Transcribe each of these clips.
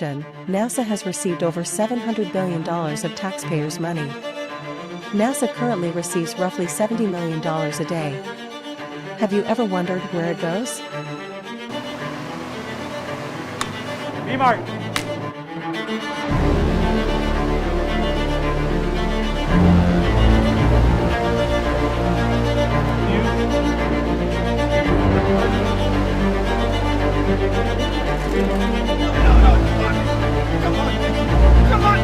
addition, NASA has received over $700 billion of taxpayers' money. NASA currently receives roughly $70 million a day. Have you ever wondered where it goes? B-Mark! Come on!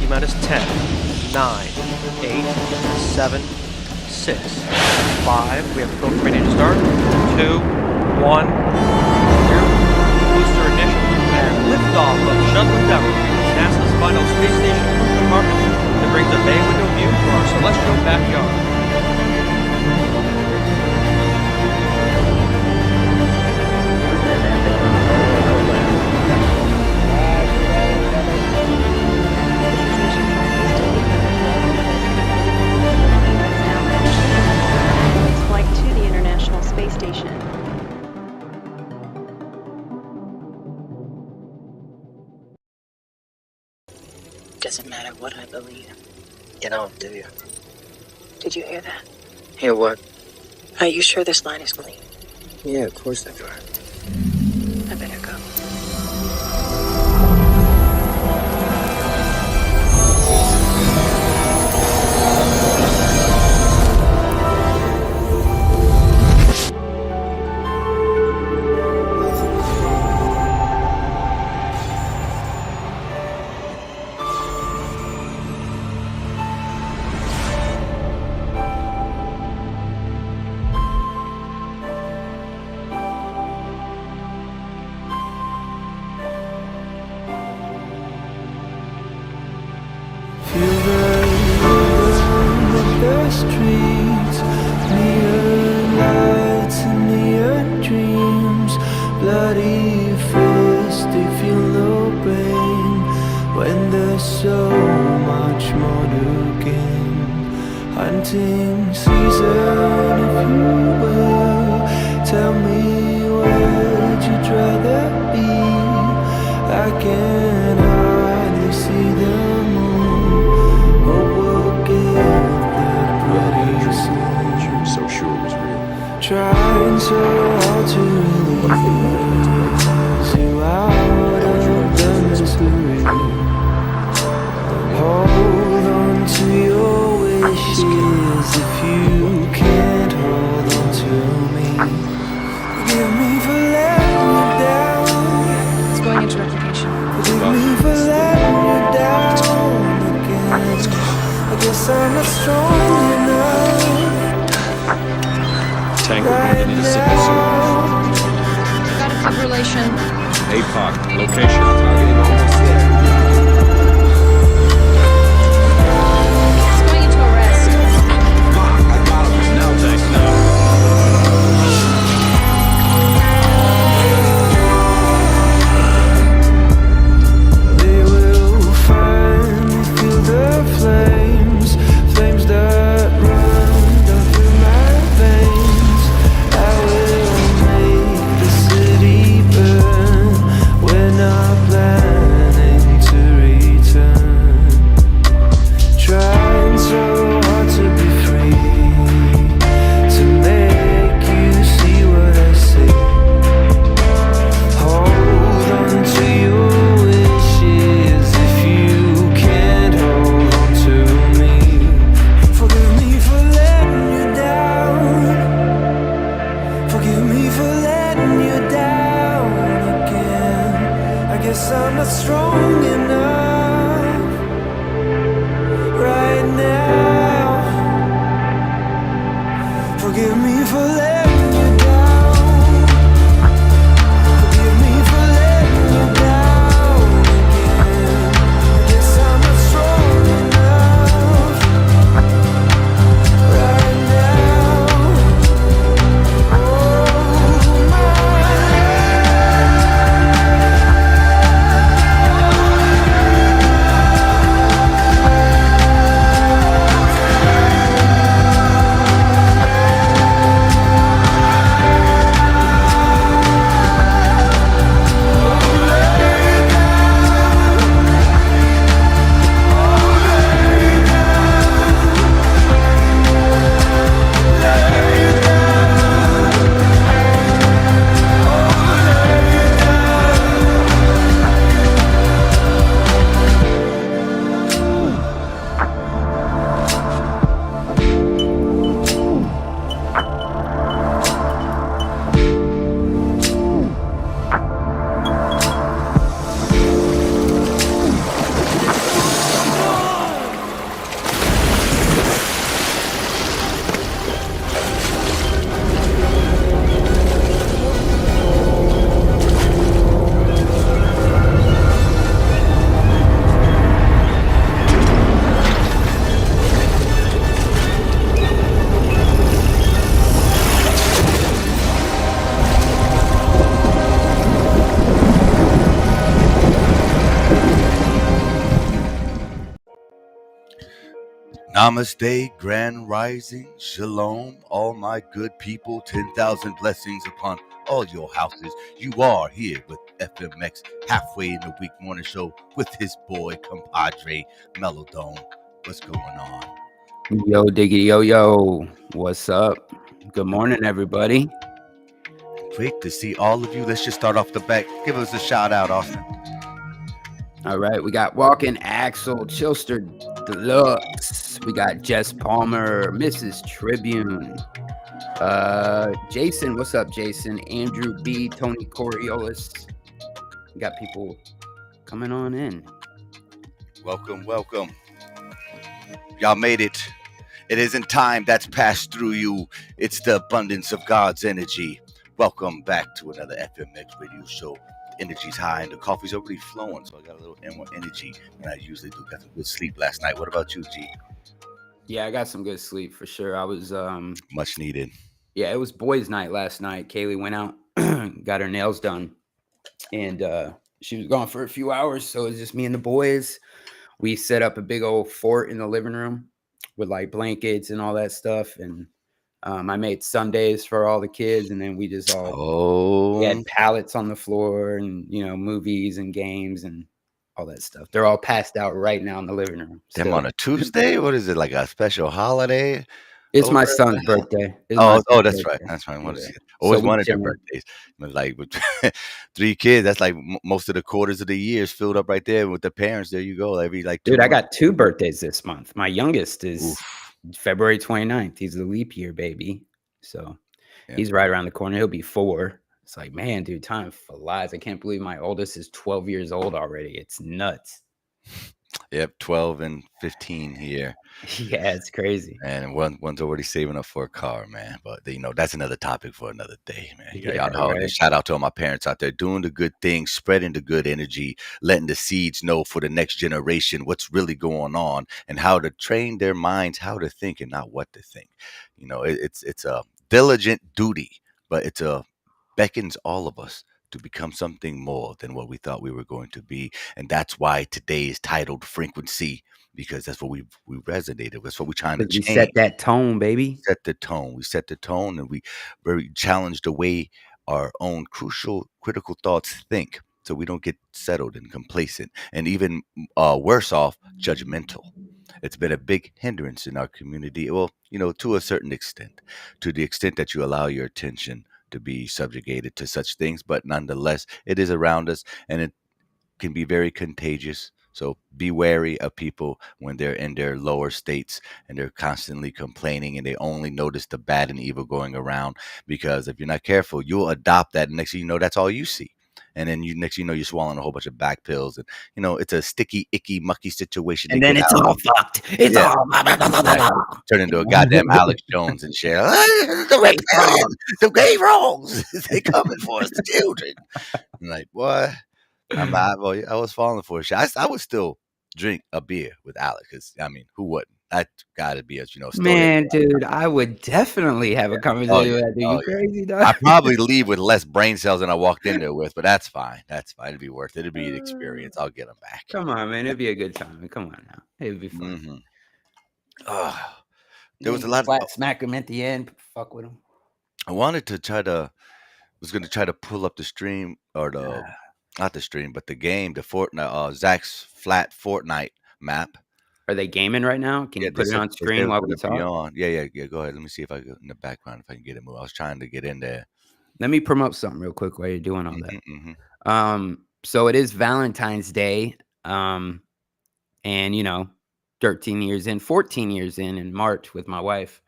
Minus 10, 9, 8, 7, 6, 5. We have the filter ready to start. 2, 1, 0. Booster ignition and liftoff of Shuttle Endeavour, NASA's final space station compartment that brings a bay window view to our celestial backyard. Doesn't matter what I believe. You don't, do you? Did you hear that? Hear what? Are you sure this line is clean? Yeah, of course I do. I better go. Streets, neon lights and neon dreams, bloody fists, they feel no pain when there's so much more to gain. Hunting season, if you will, tell me where'd you rather be? I can hardly see the moon. Hope will give so sure it was real. Trying so hard to release you out of the mystery. Hold on to your wishes if you can't hold on to me. Forgive me for letting you down. It's going into replication. Forgive me for letting you down again. I guess I'm not strong enough. Tango, you need a signal soon. Got a fibrillation. APOC, location. Targeting almost there. It's going into arrest. Fuck, I got him. Now, thanks, now. They will finally feel the flames, flames that run down through my veins. I will make the city burn when our plan Forgive me for letting you down. Forgive me for letting you down again. I guess I'm not strong enough right now. Oh, my Namaste, grand rising, shalom, all my good people, 10,000 blessings upon all your houses. You are here with FMX, halfway in the week morning show with his boy, compadre, Melodome. What's going on? Yo, Diggy, yo, what's up? Good morning, everybody. Great to see all of you. Let's just start off the back. Give us a shout out, Austin. All right, we got Walking Axel, Chilster Deluxe. We got Jess Palmer, Mrs. Tribune. Jason, what's up, Jason? Andrew B, Tony Coriolis. We got people coming on in. Welcome, welcome. Y'all made it. It isn't time that's passed through you. It's the abundance of God's energy. Welcome back to another FMX Radio show. Energy's high and the coffee's already flowing, so I got a little more energy than I usually do. Got some good sleep last night. What about you, G? Yeah, I got some good sleep for sure. I was much needed. Yeah, it was boys' night last night. Kaylee went out, got her nails done, and she was gone for a few hours, so it was just me and the boys. We set up a big old fort in the living room with like blankets and all that stuff, and I made Sundays for all the kids, and then we just all we had pallets on the floor, and movies and games and all that stuff. They're all passed out right now in the living room. Them on a Tuesday? What is it, like a special holiday? It's my son's birthday. That's right. That's right. Always wanted their birthdays. Like with 3 kids, that's like most of the quarters of the year is filled up right there with the parents. There you go. Every like 2 dude, months. I got 2 birthdays this month. My youngest is February 29th. He's a leap year baby. So he's right around the corner. He'll be 4. It's like, man, dude, time flies. I can't believe my oldest is 12 years old already. It's nuts. Yep, 12 and 15 here. Yeah, it's crazy. And one's already saving up for a car, man. But that's another topic for another day, man. Yeah, right. Shout out to all my parents out there doing the good things, spreading the good energy, letting the seeds know for the next generation what's really going on and how to train their minds, how to think and not what to think. It's a diligent duty, but it's beckons all of us to become something more than what we thought we were going to be. And that's why today is titled Frequency, because that's what we resonated. That's what we're trying to change. We set that tone, baby. Set the tone. We set the tone, and we very challenged the way our own critical thoughts think, so we don't get settled and complacent, and even worse off, judgmental. It's been a big hindrance in our community. Well, to a certain extent, to the extent that you allow your attention to be subjugated to such things, but nonetheless, it is around us, and it can be very contagious. So be wary of people when they're in their lower states and they're constantly complaining and they only notice the bad and evil going around, because if you're not careful, you'll adopt that. And next thing you know, that's all you see. and then next you know you're swallowing a whole bunch of back pills, and it's a sticky, icky, mucky situation. And to then get it's out all of. fucked. It's Yeah. all Exactly. Turn into a goddamn Alex Jones and shit. The right pills, the gay wrongs. They coming for us, the children. I'm like, what? I was falling for a shit. I would still drink a beer with Alex, because I mean, who wouldn't? That gotta be a story. Man, dude, I would definitely have a conversation with that dude. You crazy, dog? I probably leave with less brain cells than I walked in there with, but that's fine. That's fine. It'd be worth it. It'd be an experience. I'll get them back. Come on, man. It'd be a good time. Come on now. It'd be fun. There was a lot of smack him at the end. Fuck with him. I wanted to was going to try to pull up the stream, or not the stream, but the game, the Fortnite, Zach's flat Fortnite map. Are they gaming right now? Can you put it on screen while we talk? Yeah. Go ahead. Let me see if I can, in the background, if I can get it moved. I was trying to get in there. Let me promote something real quick while you're doing all that. So it is Valentine's Day. And 14 years in March with my wife.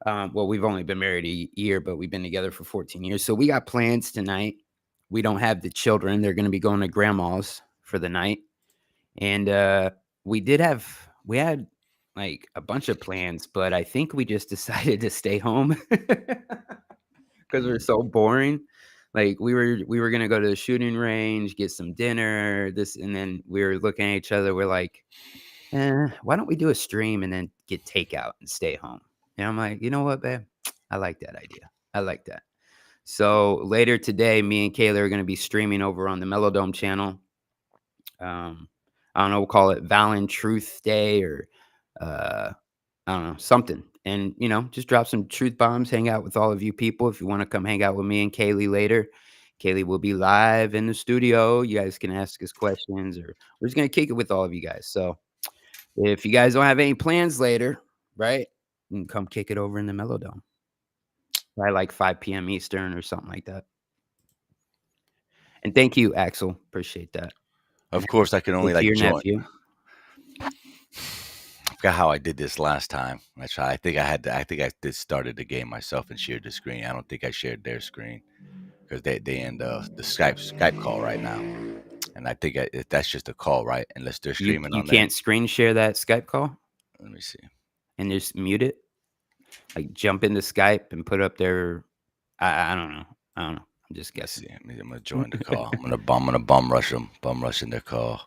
Well, we've only been married a year, but we've been together for 14 years. So we got plans tonight. We don't have the children. They're going to be going to grandma's for the night. And we had like a bunch of plans, but I think we just decided to stay home because we're so boring. Like we were going to go to the shooting range, get some dinner, and then we were looking at each other. We're like, why don't we do a stream and then get takeout and stay home? And I'm like, you know what, babe? I like that idea. I like that. So later today, me and Kayla are going to be streaming over on the Melodome channel. I don't know, we'll call it Valen Truth Day, or I don't know, something. And, just drop some truth bombs, hang out with all of you people. If you want to come hang out with me and Kaylee later, Kaylee will be live in the studio. You guys can ask us questions, or we're just going to kick it with all of you guys. So if you guys don't have any plans later, right, you can come kick it over in the Melodome by like 5 p.m. Eastern or something like that. And thank you, Axel. Appreciate that. Of course, I can only your join. Nephew. I forgot how I did this last time. I think I did started the game myself and shared the screen. I don't think I shared their screen because they end the Skype call right now, and I think that's just a call, right? Unless they're streaming. You can't screen share that Skype call. Let me see. And just mute it. Like jump into Skype and put up their. I don't know. I'm just guessing. I'm gonna join the call. I'm gonna bum rush them. Bum rushing their call.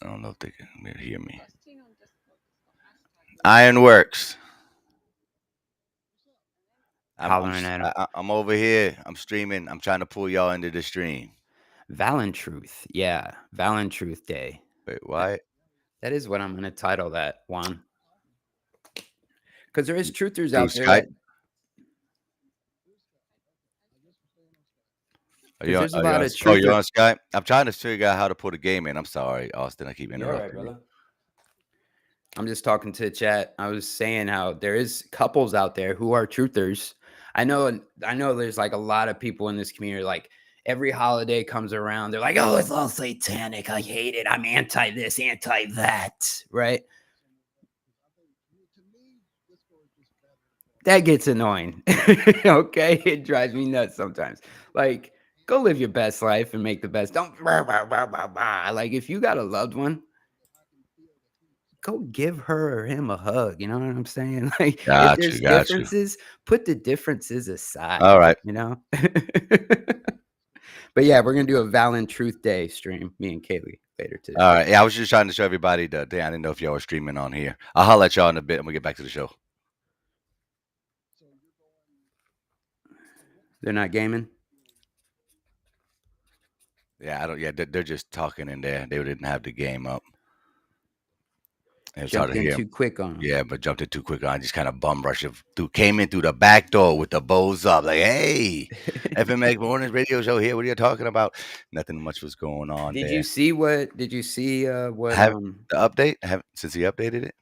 I don't know if they can hear me. Ironworks. I'm over here. I'm streaming. I'm trying to pull y'all into the stream. Valen Truth. Yeah. Valen Truth Day. Wait, why? That is what I'm going to title that, Juan. Because there is truthers out there. You're on Skype? I'm trying to figure out how to put a game in. I'm sorry, Austin. I keep interrupting you. I'm just talking to chat. I was saying how there is couples out there who are truthers. I know there's like a lot of people in this community, like every holiday comes around, they're like, oh, it's all satanic. I hate it. I'm anti this, anti that. Right? That gets annoying. Okay? It drives me nuts sometimes. Like, go live your best life and make the best. Don't like if you got a loved one, go give her or him a hug. You know what I'm saying? Like if there's differences, put the differences aside. All right. But yeah, we're gonna do a Valen Truth Day stream, me and Kaylee later today. All right. Yeah, I was just trying to show everybody the day. I didn't know if y'all were streaming on here. I'll holler at y'all in a bit and we'll get back to the show. They're not gaming. Yeah, they're just talking in there. They didn't have the game up. Jumped in too quick on them. Yeah, but jumped in too quick on. I just kind of bum rushed. Came in through the back door with the bows up. Like, hey, FMX Morning Radio Show here. What are you talking about? Nothing much was going on. Did you see what? The update? Since he updated it.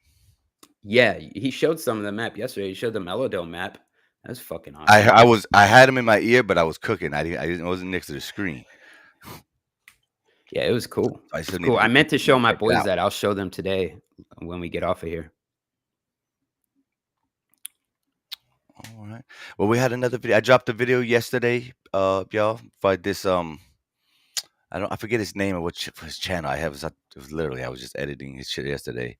Yeah, he showed some of the map yesterday. He showed the Melodome map. That's fucking awesome. I had him in my ear, but I was cooking. I wasn't next to the screen. Yeah, it was cool. Cool. I meant to show my boys that. I'll show them today when we get off of here. Oh, All right. Well, we had another video. I dropped a video yesterday, y'all, by this I forget his name or his channel. It was literally I was just editing his shit yesterday,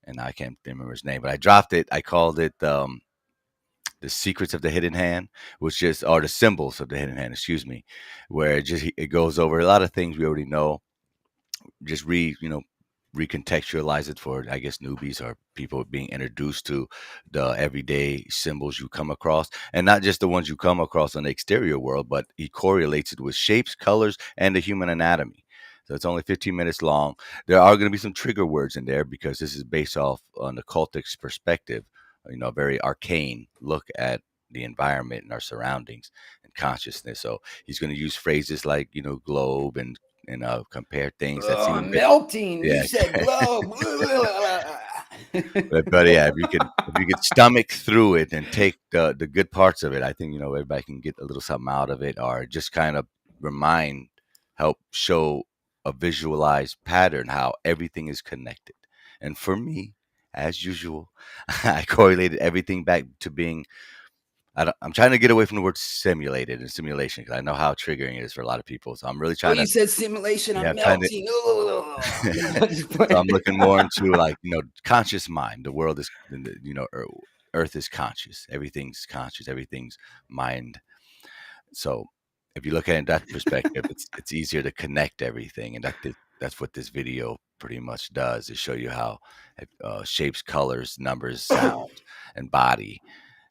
and I can't remember his name. But I dropped it. I called it the secrets of the hidden hand, or the symbols of the hidden hand. Excuse me, where it goes over a lot of things we already know. Just recontextualize it for, I guess, newbies or people being introduced to the everyday symbols you come across, and not just the ones you come across on the exterior world, but he correlates it with shapes, colors, and the human anatomy. So it's only 15 minutes long. There are going to be some trigger words in there because this is based off on the cultist perspective, a very arcane look at the environment and our surroundings and consciousness. So he's going to use phrases like, globe and compare things that seem melting. Yeah. You said globe. but yeah, if you could stomach through it and take the good parts of it, I think everybody can get a little something out of it, or just kind of help show a visualized pattern how everything is connected. And for me, as usual, I correlated everything back to being. I'm trying to get away from the word simulated and simulation because I know how triggering it is for a lot of people. So I'm really trying to. You said simulation. I'm melting. So I'm looking more into conscious mind. The world is, Earth is conscious. Everything's conscious. Everything's mind. So if you look at it in that perspective, it's easier to connect everything, and that's what this video pretty much does. Is show you how shapes, colors, numbers, sound, and body,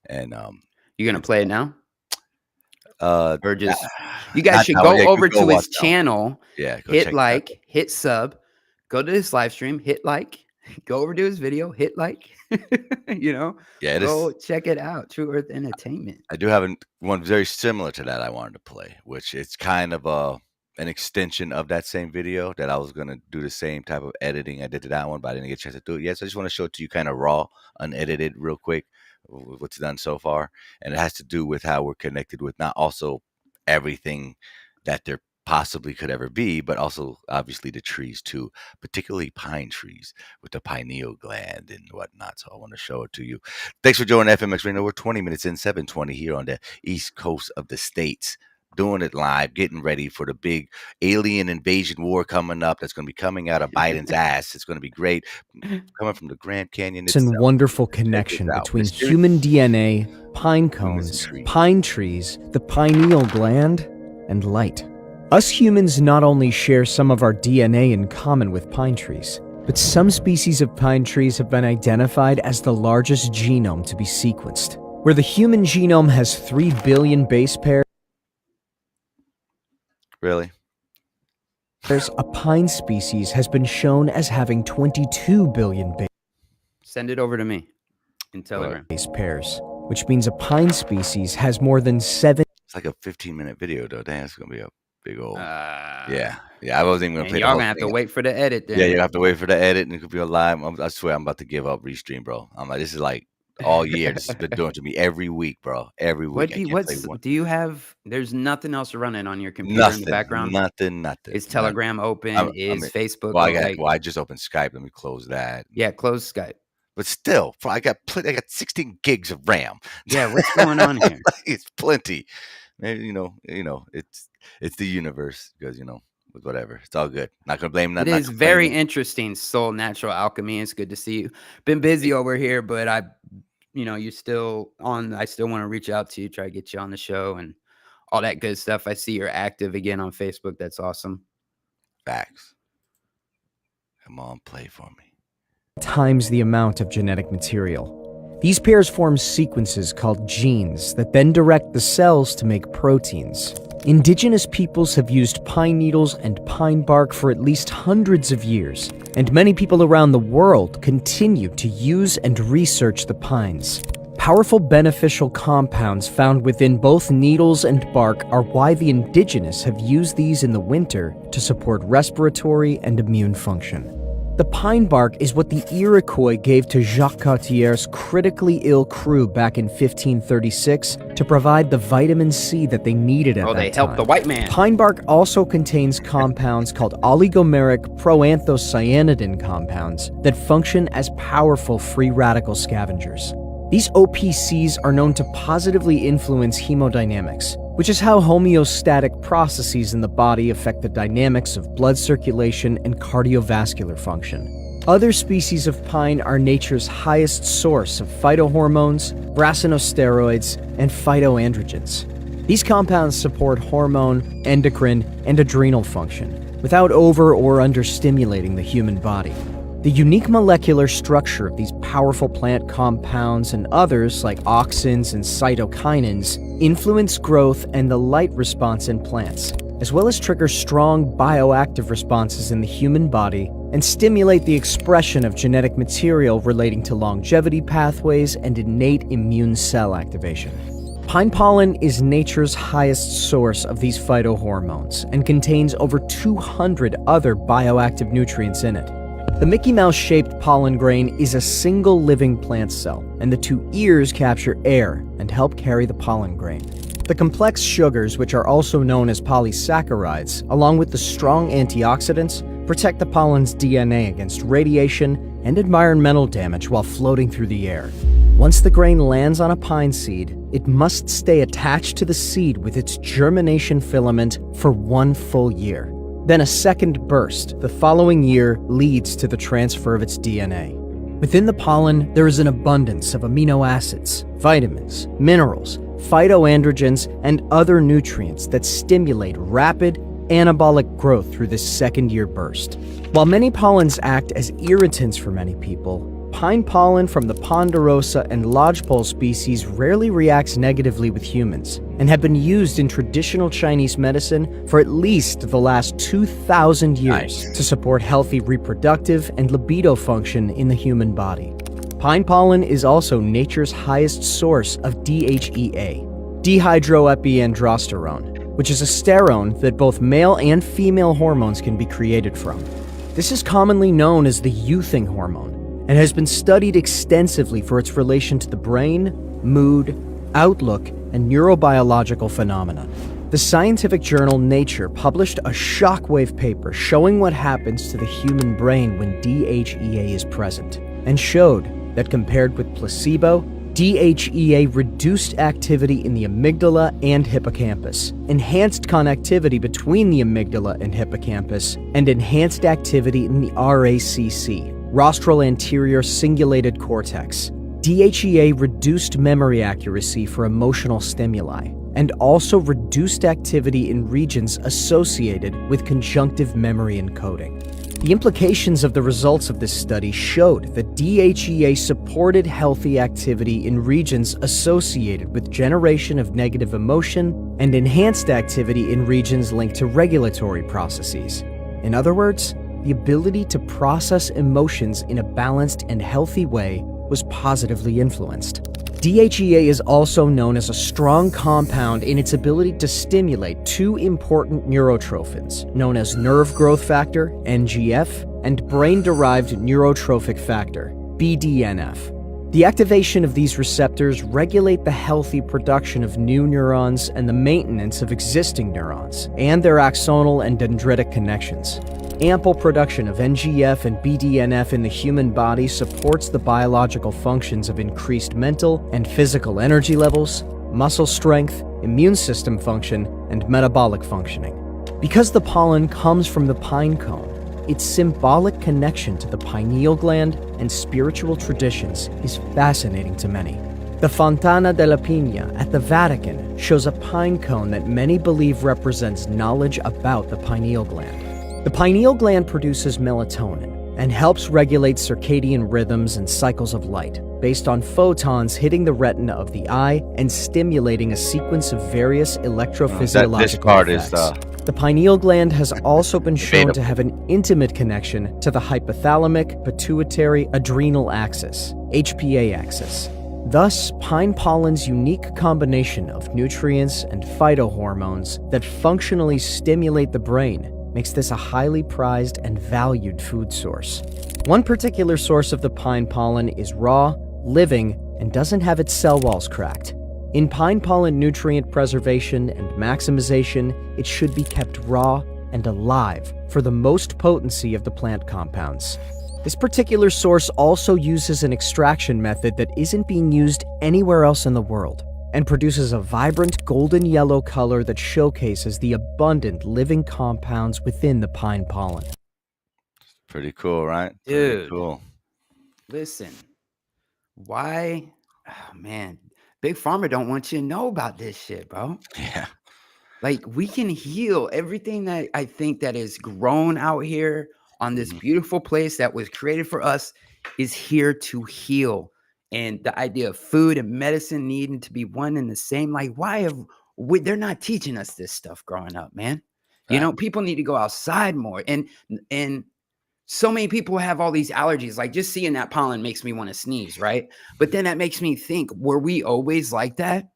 and You gonna play it now? Or just you guys should go over to his channel. Yeah, hit like, hit sub, go to his live stream, hit like, go over to his video, hit like. Yeah, go check it out. True Earth Entertainment. I do have one very similar to that I wanted to play, which it's kind of an extension of that same video that I was gonna do the same type of editing I did to that one, but I didn't get a chance to do it yet. So I just want to show it to you kind of raw, unedited, real quick. What's done so far, and it has to do with how we're connected with not also everything that there possibly could ever be, but also obviously the trees too, particularly pine trees with the pineal gland and whatnot. So I want to show it to you. Thanks for joining FMX Radio. We're 20 minutes in, 7:20 here on the East Coast of the States. Doing it live, getting ready for the big alien invasion war coming up. That's going to be coming out of Biden's ass. It's going to be great. Coming from the Grand Canyon. It's a wonderful connection between human DNA, pine cones, pine trees, the pineal gland, and light. Us humans not only share some of our DNA in common with pine trees, but some species of pine trees have been identified as the largest genome to be sequenced. Where the human genome has 3 billion base pairs, Really? A pine species has been shown as having 22 billion Send it over to me in Telegram. Base pairs, which means a pine species has more than 7. It's like a 15-minute video, though. Damn, it's gonna be a big old. Yeah. I wasn't even gonna play. Y'all gonna have to wait for the edit. Then. Yeah, you have to wait for the edit, and it could be live. I swear, I'm about to give up Restream, bro. I'm like, this is like all year. This has been doing to me every week, bro. Every week. Do you have? There's nothing else running on your computer in the background. Nothing. Is Telegram open? Facebook? Well, I just opened Skype. Let me close that. Yeah, close Skype. But still, I got 16 gigs of RAM. Yeah, what's going on here? It's plenty. Maybe it's the universe because whatever. It's all good. Not gonna blame nothing. It is very interesting. Soul Natural Alchemy. It's good to see you. Been busy over here, but you're still on. I still want to reach out to you, try to get you on the show and all that good stuff. I see you're active again on Facebook. That's awesome. Facts. Come on, play for me. Times the amount of genetic material. These pairs form sequences called genes that then direct the cells to make proteins. Indigenous peoples have used pine needles and pine bark for at least hundreds of years, and many people around the world continue to use and research the pines. Powerful beneficial compounds found within both needles and bark are why the indigenous have used these in the winter to support respiratory and immune function. The pine bark is what the Iroquois gave to Jacques Cartier's critically ill crew back in 1536 to provide the vitamin C that they needed at that time. They helped the white man. Pine bark also contains compounds called oligomeric proanthocyanidin compounds that function as powerful free radical scavengers. These OPCs are known to positively influence hemodynamics, which is how homeostatic processes in the body affect the dynamics of blood circulation and cardiovascular function. Other species of pine are nature's highest source of phytohormones, brassinosteroids, and phytoandrogens. These compounds support hormone, endocrine, and adrenal function, without over or understimulating the human body. The unique molecular structure of these powerful plant compounds and others like auxins and cytokinins influence growth and the light response in plants, as well as trigger strong bioactive responses in the human body and stimulate the expression of genetic material relating to longevity pathways and innate immune cell activation. Pine pollen is nature's highest source of these phytohormones and contains over 200 other bioactive nutrients in it. The Mickey Mouse-shaped pollen grain is a single living plant cell, and the two ears capture air and help carry the pollen grain. The complex sugars, which are also known as polysaccharides, along with the strong antioxidants, protect the pollen's DNA against radiation and environmental damage while floating through the air. Once the grain lands on a pine seed, it must stay attached to the seed with its germination filament for 1 full year. Then a second burst the following year leads to the transfer of its DNA. Within the pollen, there is an abundance of amino acids, vitamins, minerals, phytoandrogens, and other nutrients that stimulate rapid anabolic growth through this second-year burst. While many pollens act as irritants for many people, pine pollen from the ponderosa and lodgepole species rarely reacts negatively with humans and have been used in traditional Chinese medicine for at least the last 2,000 years to support healthy reproductive and libido function in the human body. Pine pollen is also nature's highest source of DHEA, dehydroepiandrosterone, which is a sterone that both male and female hormones can be created from. This is commonly known as the youthing hormone, and has been studied extensively for its relation to the brain, mood, outlook, and neurobiological phenomena. The scientific journal Nature published a shockwave paper showing what happens to the human brain when DHEA is present, and showed that compared with placebo, DHEA reduced activity in the amygdala and hippocampus, enhanced connectivity between the amygdala and hippocampus, and enhanced activity in the RACC, rostral anterior cingulated cortex. DHEA reduced memory accuracy for emotional stimuli, and also reduced activity in regions associated with conjunctive memory encoding. The implications of the results of this study showed that DHEA supported healthy activity in regions associated with generation of negative emotion and enhanced activity in regions linked to regulatory processes. In other words, the ability to process emotions in a balanced and healthy way was positively influenced. DHEA is also known as a strong compound in its ability to stimulate two important neurotrophins, known as nerve growth factor, NGF, and brain-derived neurotrophic factor, BDNF. The activation of these receptors regulate the healthy production of new neurons and the maintenance of existing neurons, and their axonal and dendritic connections. Ample production of NGF and BDNF in the human body supports the biological functions of increased mental and physical energy levels, muscle strength, immune system function, and metabolic functioning. Because the pollen comes from the pine cone, its symbolic connection to the pineal gland and spiritual traditions is fascinating to many. The Fontana della Pina at the Vatican shows a pine cone that many believe represents knowledge about the pineal gland. The pineal gland produces melatonin and helps regulate circadian rhythms and cycles of light based on photons hitting the retina of the eye and stimulating a sequence of various electrophysiological effects. The pineal gland has also been shown to have an intimate connection to the hypothalamic pituitary adrenal axis, HPA axis. Thus, pine pollen's unique combination of nutrients and phytohormones that functionally stimulate the brain makes this a highly prized and valued food source. One particular source of the pine pollen is raw, living, and doesn't have its cell walls cracked. In pine pollen nutrient preservation and maximization, it should be kept raw and alive for the most potency of the plant compounds. This particular source also uses an extraction method that isn't being used anywhere else in the world, and produces a vibrant golden yellow color that showcases the abundant living compounds within the pine pollen. Pretty cool, right? Dude. Pretty cool. Listen, why? Oh, man. Big Pharma don't want you to know about this shit, bro. Yeah. Like, we can heal everything that I think that is grown out here on this beautiful place that was created for us is here to heal. And the idea of food and medicine needing to be one and the same, like, why have they're not teaching us this stuff growing up, man? You know, people need to go outside more. And so many people have all these allergies. Like, just seeing that pollen makes me want to sneeze, right? But then that makes me think, were we always like that?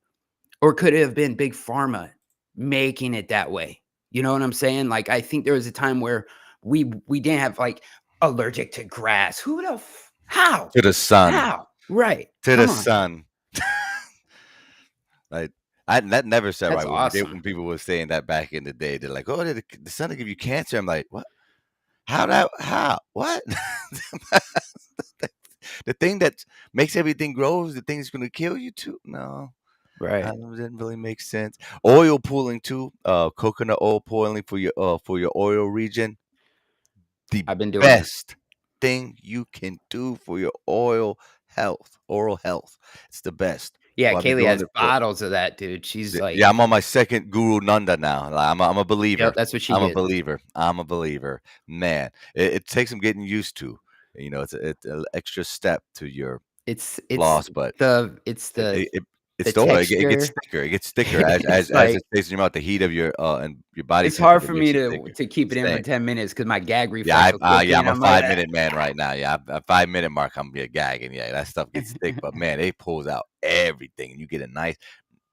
Or could it have been Big Pharma making it that way? You know what I'm saying? Like, I think there was a time where we didn't have, like, allergic to grass. Who the how? To the sun. How? Right. To the sun. Like, that never said That's right awesome. when people were saying that back in the day. They're like, "Oh, the sun will give you cancer." I'm like, "What? How? What?" The thing that makes everything grow is the thing that's going to kill you too? No. Right. That didn't really make sense. Oil pooling too. Coconut oil pooling for your oil region. I've been doing best thing you can do for your oral health. It's the best. Yeah, Well, I've been Kaylee doing has it bottles of that, dude. She's like, yeah, I'm on my second Guru Nanda now. Like, I'm a believer. Yep, that's what she I'm did. a believer. Man, it takes some getting used to. You know, it's an extra step to your loss, but it's the oil. It texture. gets thicker as like, it stays in your mouth. The heat of your and your body. It's hard for me to keep it in for 10 minutes because my gag reflex. I'm a 5-minute man right now. Yeah, a 5-minute mark, I'm gonna be gagging. Yeah, that stuff gets thick, but man, it pulls out everything, and you get a nice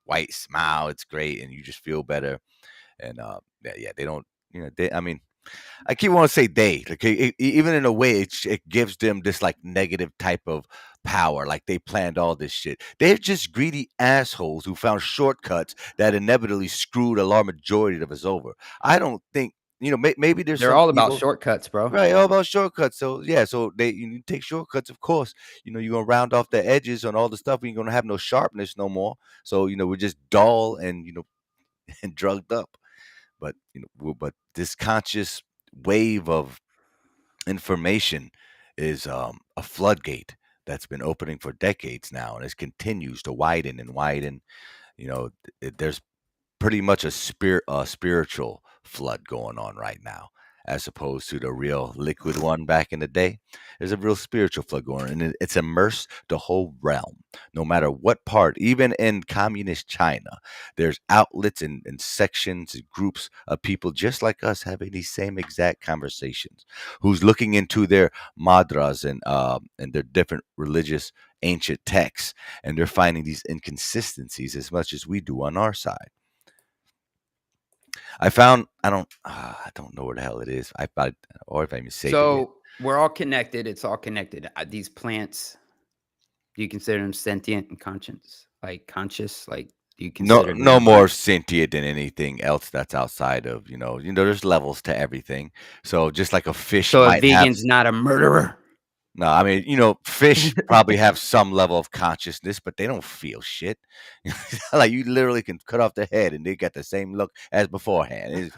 white smile. It's great, and you just feel better. And they don't. You know, I mean, I keep wanting to say they. Like, even in a way, it gives them this like negative type of power, like they planned all this shit. They're just greedy assholes who found shortcuts that inevitably screwed a large majority of us over. I don't think, maybe they're some all about people, shortcuts, bro. right? All about shortcuts. So yeah, so you take shortcuts, of course. You're gonna round off the edges on all the stuff. You're gonna have no sharpness no more. So we're just dull and and drugged up. But but this conscious wave of information is a floodgate that's been opening for decades now, and it continues to widen and widen. There's pretty much a spiritual flood going on right now, as opposed to the real liquid one back in the day. There's a real spiritual flood going on, and it's immersed the whole realm, no matter what part. Even in communist China, there's outlets and sections and groups of people just like us having these same exact conversations, who's looking into their madras and their different religious ancient texts, and they're finding these inconsistencies as much as we do on our side. I found I don't know where the hell it is. Or if I even saved it. So we're all connected. It's all connected. These plants, do you consider them sentient and conscious? Like conscious? Like, do you consider no more sentient than anything else that's outside of there's levels to everything. So just like a fish. So a vegan's not a murderer. No, I mean, fish probably have some level of consciousness, but they don't feel shit. Like, you literally can cut off their head and they got the same look as beforehand.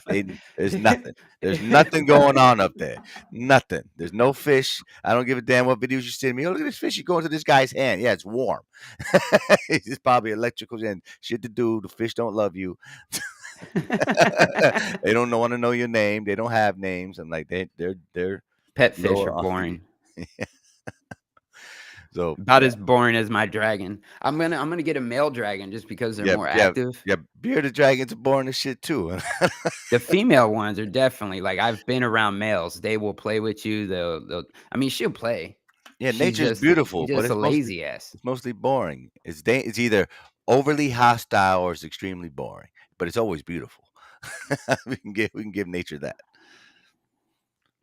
There's nothing. There's nothing going on up there. Nothing. There's no fish. I don't give a damn what videos you send me. Oh, look at this fish. You go into this guy's hand. Yeah, it's warm. It's probably electrical and shit to do. The fish don't love you. They don't want to know your name. They don't have names. I'm like, they're pet fish are boring. So about as boring as my dragon. I'm gonna get a male dragon just because they're more active. Yeah, bearded dragons are boring as shit too. The female ones are definitely, like, I've been around males. They will play with you. They'll I mean, she'll play. Yeah, nature's beautiful, but it's a lazy ass. It's mostly boring. It's either overly hostile or it's extremely boring, but it's always beautiful. we can give nature that.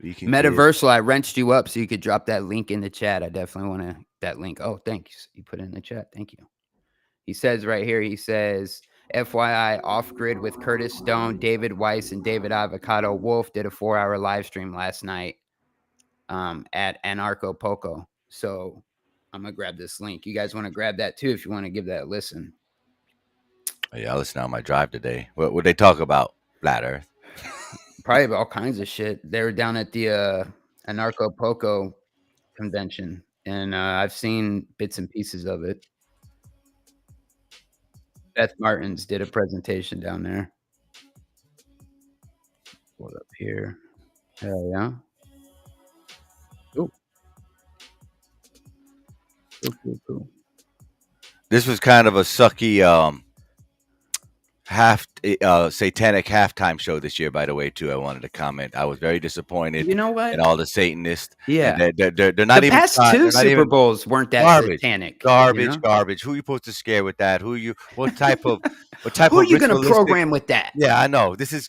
Metaversal, I wrenched you up so you could drop that link in the chat. I definitely want that link. Oh, thanks. You put it in the chat. Thank you. He says right here, FYI, Off Grid with Curtis Stone, David Weiss, and David Avocado Wolf did a 4-hour live stream last night. at Anarcho Poco. So I'm gonna grab this link. You guys want to grab that too if you want to give that a listen. Yeah, I listened on my drive today. What would they talk about? Flat Earth. Probably about all kinds of shit. They were down at the Anarcho Poco convention, and I've seen bits and pieces of it. Beth Martins did a presentation down there. Pull it up here. Hell yeah. Cool. Cool. This was kind of a sucky satanic halftime show this year, by the way, too. I wanted to comment. I was very disappointed. You know what? And all the Satanists. Yeah. They're not the even past two Super Bowls weren't that satanic. Garbage. Who are you supposed to scare with that? What type of Who are you going to program with that? Yeah, I know. This is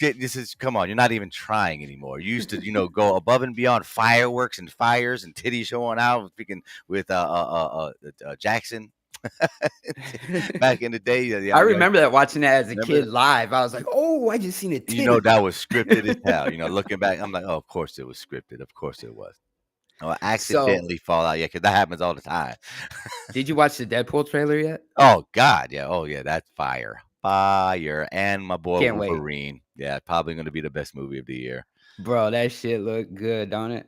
come on. You're not even trying anymore. You used to, go above and beyond fireworks and fires and titties showing out, speaking with Jackson. Back in the day, I remember that watching that as a kid live. I was like, "Oh, I just seen it." That was scripted as hell. Looking back, I'm like, "Oh, of course it was scripted. Of course it was." Oh, accidentally fall out, because that happens all the time. Did you watch the Deadpool trailer yet? Oh God, yeah. Oh yeah, that's fire, and my boy Wolverine. Wait. Yeah, probably going to be the best movie of the year. Bro, that shit look good, don't it?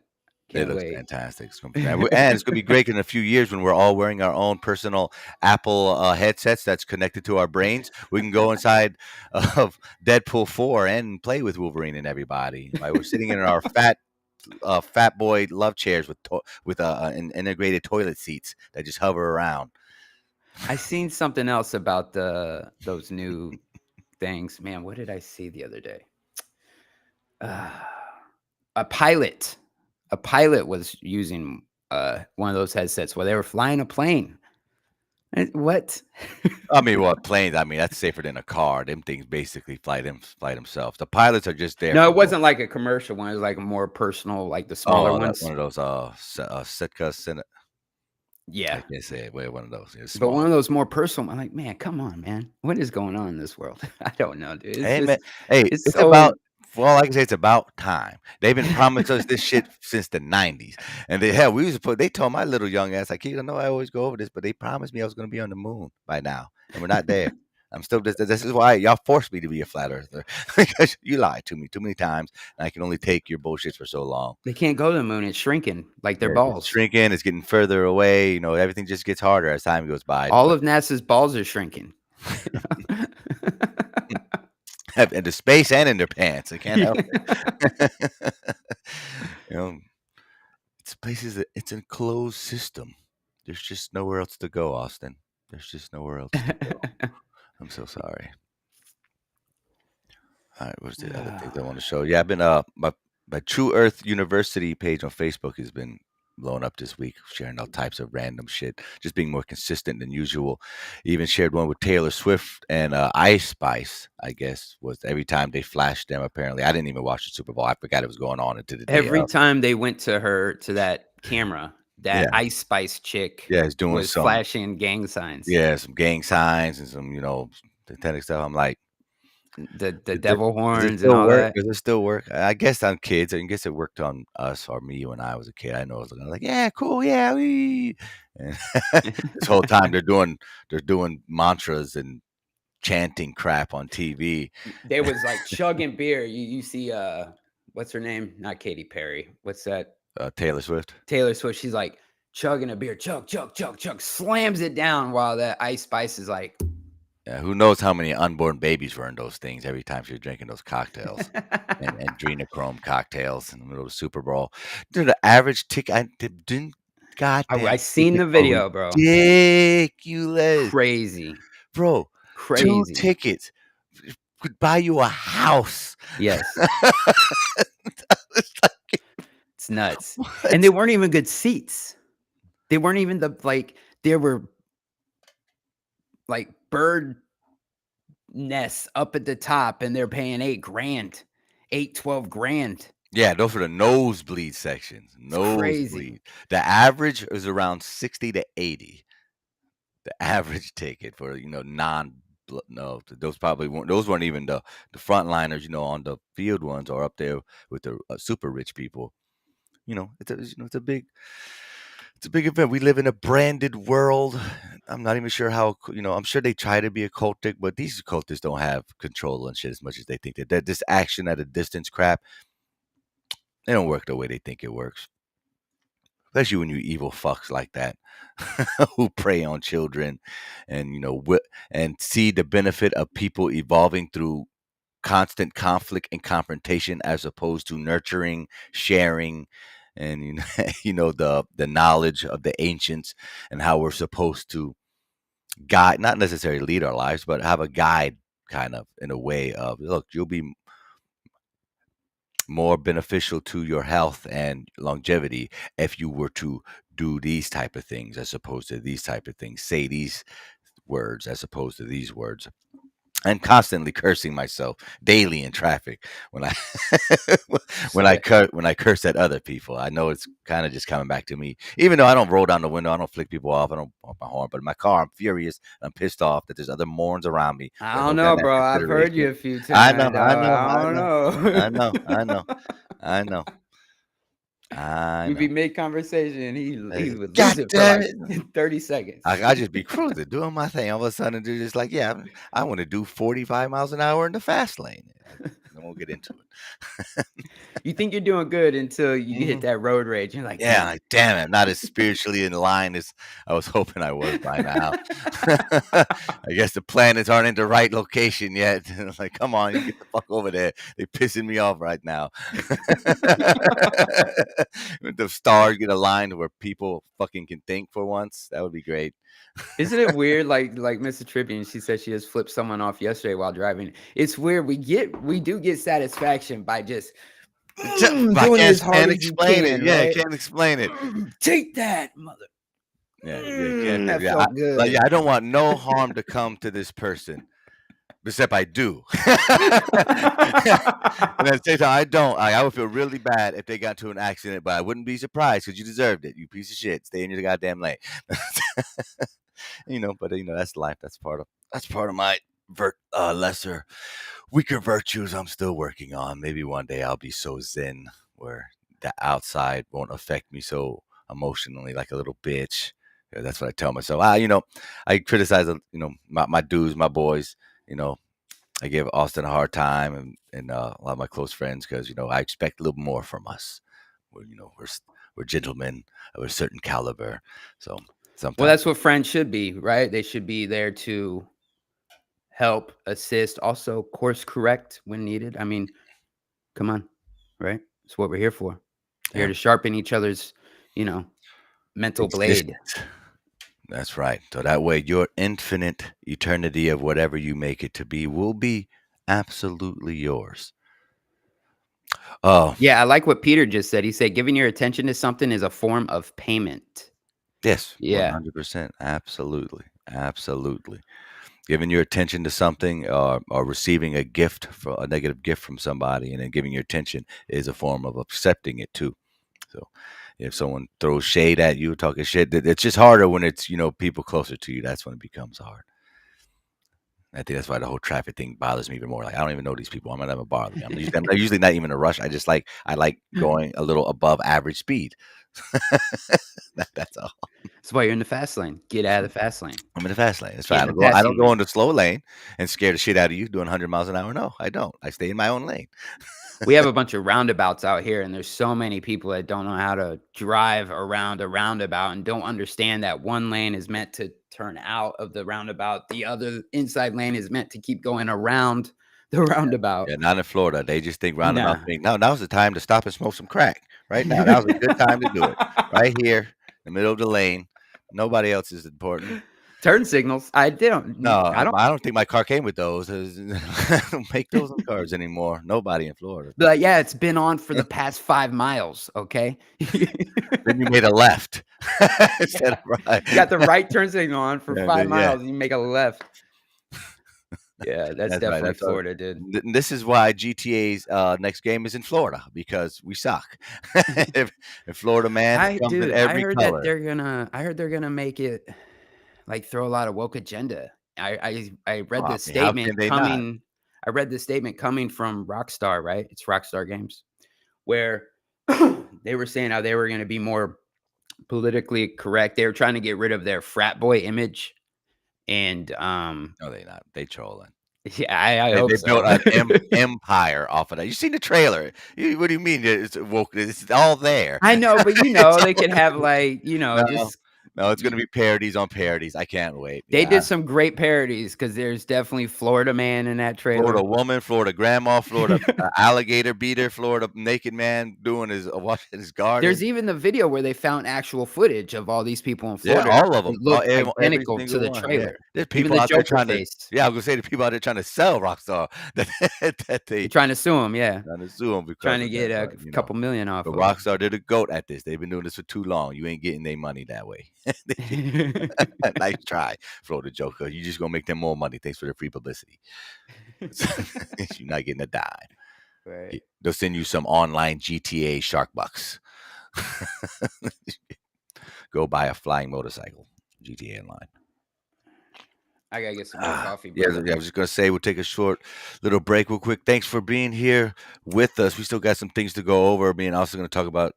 It looks fantastic. And it's going to be great in a few years when we're all wearing our own personal Apple headsets that's connected to our brains. We can go inside of Deadpool 4 and play with Wolverine and everybody. We're sitting in our fat boy love chairs with integrated toilet seats that just hover around. I seen something else about those new things. Man, what did I see the other day? A pilot was using one of those headsets while they were flying a plane. What? I mean, what planes? I mean, that's safer than a car. Them things basically fly themselves. The pilots are just there. No, it wasn't like a commercial one. It was like a more personal, like the smaller ones. One of those Sitka Senate. Yeah, I can't say it. One of those. But one of those more personal. I'm like, man, come on, man. What is going on in this world? I don't know, dude. It's about. Well, like I say, it's about time. They've been promising us this shit since the 90s. And they told my little young ass, like, I know I always go over this, but they promised me I was going to be on the moon by now. And we're not there. I'm still, this is why y'all forced me to be a flat earther. Because you lied to me too many times. And I can only take your bullshit for so long. They can't go to the moon. It's shrinking like their balls. It's shrinking. It's getting further away. Everything just gets harder as time goes by. All of NASA's balls are shrinking. Into space and in their pants. I can't help it. It's a closed system. There's just nowhere else to go, Austin. There's just nowhere else to go. I'm so sorry. All right, what's the other things I want to show? Yeah, I've been my True Earth University page on Facebook has been blown up this week, sharing all types of random shit, just being more consistent than usual. Even shared one with Taylor Swift and Ice Spice, I guess, was every time they flashed them. Apparently, I didn't even watch the Super Bowl. I forgot it was going on until the day every time they went to that camera, that Ice Spice chick was flashing gang signs. Yeah, some gang signs and some, satanic stuff. I'm like, the devil horns and all that. Does it still work? I guess on kids. I guess it worked on us or me when I was a kid. I know I was like, yeah, cool, yeah. And this whole time they're doing mantras and chanting crap on TV. They was like chugging beer. You see, what's her name? Not Katy Perry. What's that? Taylor Swift. Taylor Swift. She's like chugging a beer, chug, slams it down while that Ice Spice is like. Yeah, who knows how many unborn babies were in those things every time she was drinking those cocktails and adrenochrome cocktails in the middle of the Super Bowl. Dude, the average ticket, I seen the video, bro. Ridiculous. Crazy. Bro, crazy. 2 tickets could buy you a house. Yes. It's nuts. What? And they weren't even good seats. They weren't even they were like bird nests up at the top, and they're paying $12 grand. Yeah, those are the nosebleed sections. Nosebleed. The average is around 60 to 80. The average ticket for those weren't even the frontliners, on the field ones or up there with the super rich people. it's a big event. We live in a branded world. I'm not even sure how, I'm sure they try to be occultic, but these occultists don't have control and shit as much as they think that this action at a distance crap, they don't work the way they think it works. Especially when you evil fucks like that who prey on children and, and see the benefit of people evolving through constant conflict and confrontation as opposed to nurturing, sharing, and the knowledge of the ancients and how we're supposed to guide, not necessarily lead our lives, but have a guide kind of in a way of, look, you'll be more beneficial to your health and longevity if you were to do these type of things as opposed to these type of things, say these words as opposed to these words. And constantly cursing myself daily in traffic when I when I curse at other people. I know it's kind of just coming back to me. Even though I don't roll down the window, I don't flick people off, I don't pump my horn. But in my car, I'm furious. I'm pissed off that there's other morons around me. I don't know, bro. I've heard you a few times. I know. We'd be mid conversation. He would God lose it for damn like 30 seconds. I just be cruising, doing my thing. All of a sudden, dude, just like, yeah, I want to do 45 miles an hour in the fast lane. I won't get into it. You think you're doing good until you hit that road rage. You're like, yeah, like, damn it, I'm not as spiritually in line as I was hoping I was by now. I guess the planets aren't in the right location yet. Like, come on, you get the fuck over there. They're pissing me off right now. The stars get aligned where people fucking can think for once. That would be great. Isn't it weird? Like Mr. Tribune, she said she just flipped someone off yesterday while driving. It's weird. We do get satisfaction by just doing it as hard as you can. Yeah, right? Can't explain it. Take that, mother. Yeah, that felt good. I don't want no harm to come to this person. Except I do. And at the same time, I don't. I would feel really bad if they got into an accident, but I wouldn't be surprised because you deserved it. You piece of shit. Stay in your goddamn lane. But that's life. That's part of my lesser, weaker virtues I'm still working on. Maybe one day I'll be so zen where the outside won't affect me so emotionally like a little bitch. Yeah, that's what I tell myself. I criticize, my dudes, my boys. I give Austin a hard time and a lot of my close friends because, I expect a little more from us. We're gentlemen of a certain caliber. So sometimes. Well, that's what friends should be, right? They should be there to help, assist, also course correct when needed. I mean, come on, right? That's what we're here for. We're here to sharpen each other's, mental blade. That's right. So that way your infinite eternity of whatever you make it to be will be absolutely yours. Oh. Yeah, I like what Peter just said. He said giving your attention to something is a form of payment. Yes. Yeah. 100%. Absolutely. Absolutely. Giving your attention to something or receiving a negative gift from somebody and then giving your attention is a form of accepting it too. So if someone throws shade at you, talking shit, it's just harder when it's, people closer to you. That's when it becomes hard. I think that's why the whole traffic thing bothers me even more. Like, I don't even know these people. I'm not even bothered. I'm usually not even in a rush. I like going a little above average speed. That's all. That's why you're in the fast lane. Get out of the fast lane. I'm in the fast lane. It's fine. I don't go in the slow lane and scare the shit out of you doing 100 miles an hour. No, I don't. I stay in my own lane. We have a bunch of roundabouts out here, and there's so many people that don't know how to drive around a roundabout and don't understand that one lane is meant to turn out of the roundabout. The other inside lane is meant to keep going around the roundabout. Yeah, not in Florida. They just think roundabout thing. No, now's the time to stop and smoke some crack. Right now, that was a good time to do it. Right here, in the middle of the lane. Nobody else is important. Turn signals. I don't think my car came with those. I don't make those in cars anymore. Nobody in Florida. But yeah, it's been on for the past 5 miles. Okay. Then you made a left instead of right. You got the right turn signal on for 5 miles. And you make a left. Yeah, that's definitely right. Florida, dude. This is why GTA's next game is in Florida, because we suck. if Florida man comes in every color. I heard they're gonna make it. Like throw a lot of woke agenda. I read this statement coming. I read this statement coming from Rockstar, right? It's Rockstar Games, where They were saying how they were going to be more politically correct. They were trying to get rid of their frat boy image. And no, they not. They trolling. Yeah, I hope they so. built an empire off of that. You seen the trailer? What do you mean? It's woke. It's all there. I know, but you know, they can have like, you know, just. No, it's going to be parodies on parodies. I can't wait. They did some great parodies because there's definitely Florida man in that trailer. Florida woman, Florida grandma, Florida alligator beater, Florida naked man doing washing his garden. There's even the video where they found actual footage of all these people in Florida. Yeah, all of them. Look identical to the trailer. Yeah. There's people out there trying to. Yeah, I was gonna say the people out there trying to sell Rockstar that they're trying to sue him. Yeah, trying to sue him because trying to get a couple million off. But Rockstar did a goat at this. They've been doing this for too long. You ain't getting their money that way. Nice try, Florida Joker. You just gonna make them more money. Thanks for the free publicity. You're not getting a dime. Right. They'll send you some online GTA Shark Bucks. Go buy a flying motorcycle. GTA Online. I gotta get some more coffee. Yeah, I was just gonna say we'll take a short little break real quick. Thanks for being here with us. We still got some things to go over. Me and also gonna talk about,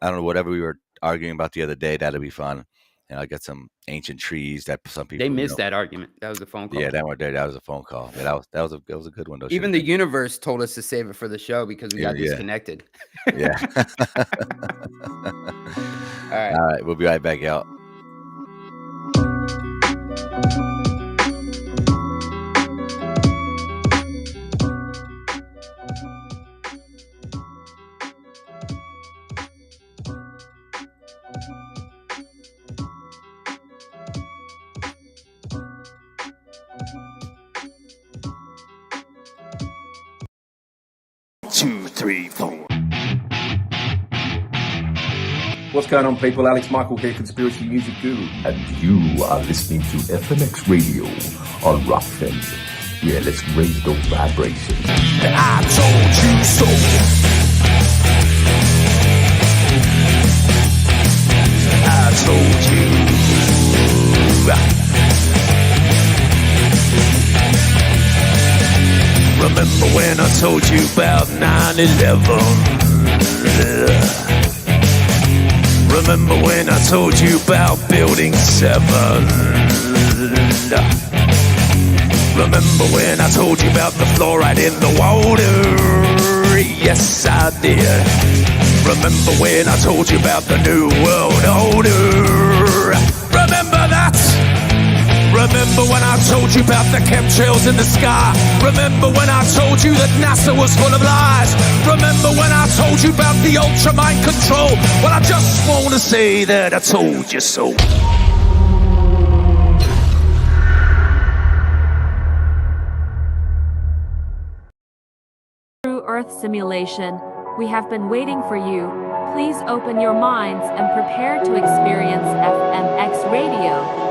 I don't know, whatever we were arguing about the other day. That'll be fun. And I got some ancient trees that some people missed that argument. That was a phone call. Yeah, that one there. That was a phone call. Yeah, that was a good one though. Even the universe told us to save it for the show because we got disconnected. Yeah. All right. We'll be right back out. What's going on, people? Alex Michael here, Conspiracy Music Guru. And you are listening to FMX Radio on Rockfin. Yeah, let's raise those vibrations. I told you so. I told you. Remember when I told you about 9/11? Remember when I told you about Building 7? Remember when I told you about the fluoride in the water? Yes, I did. Remember when I told you about the New World Order? Remember that? Remember when I told you about the chemtrails in the sky? Remember when I told you that NASA was full of lies? Remember when I told you about the ultra mind control? Well, I just want to say that I told you so. True Earth simulation, we have been waiting for you. Please open your minds and prepare to experience FMX Radio.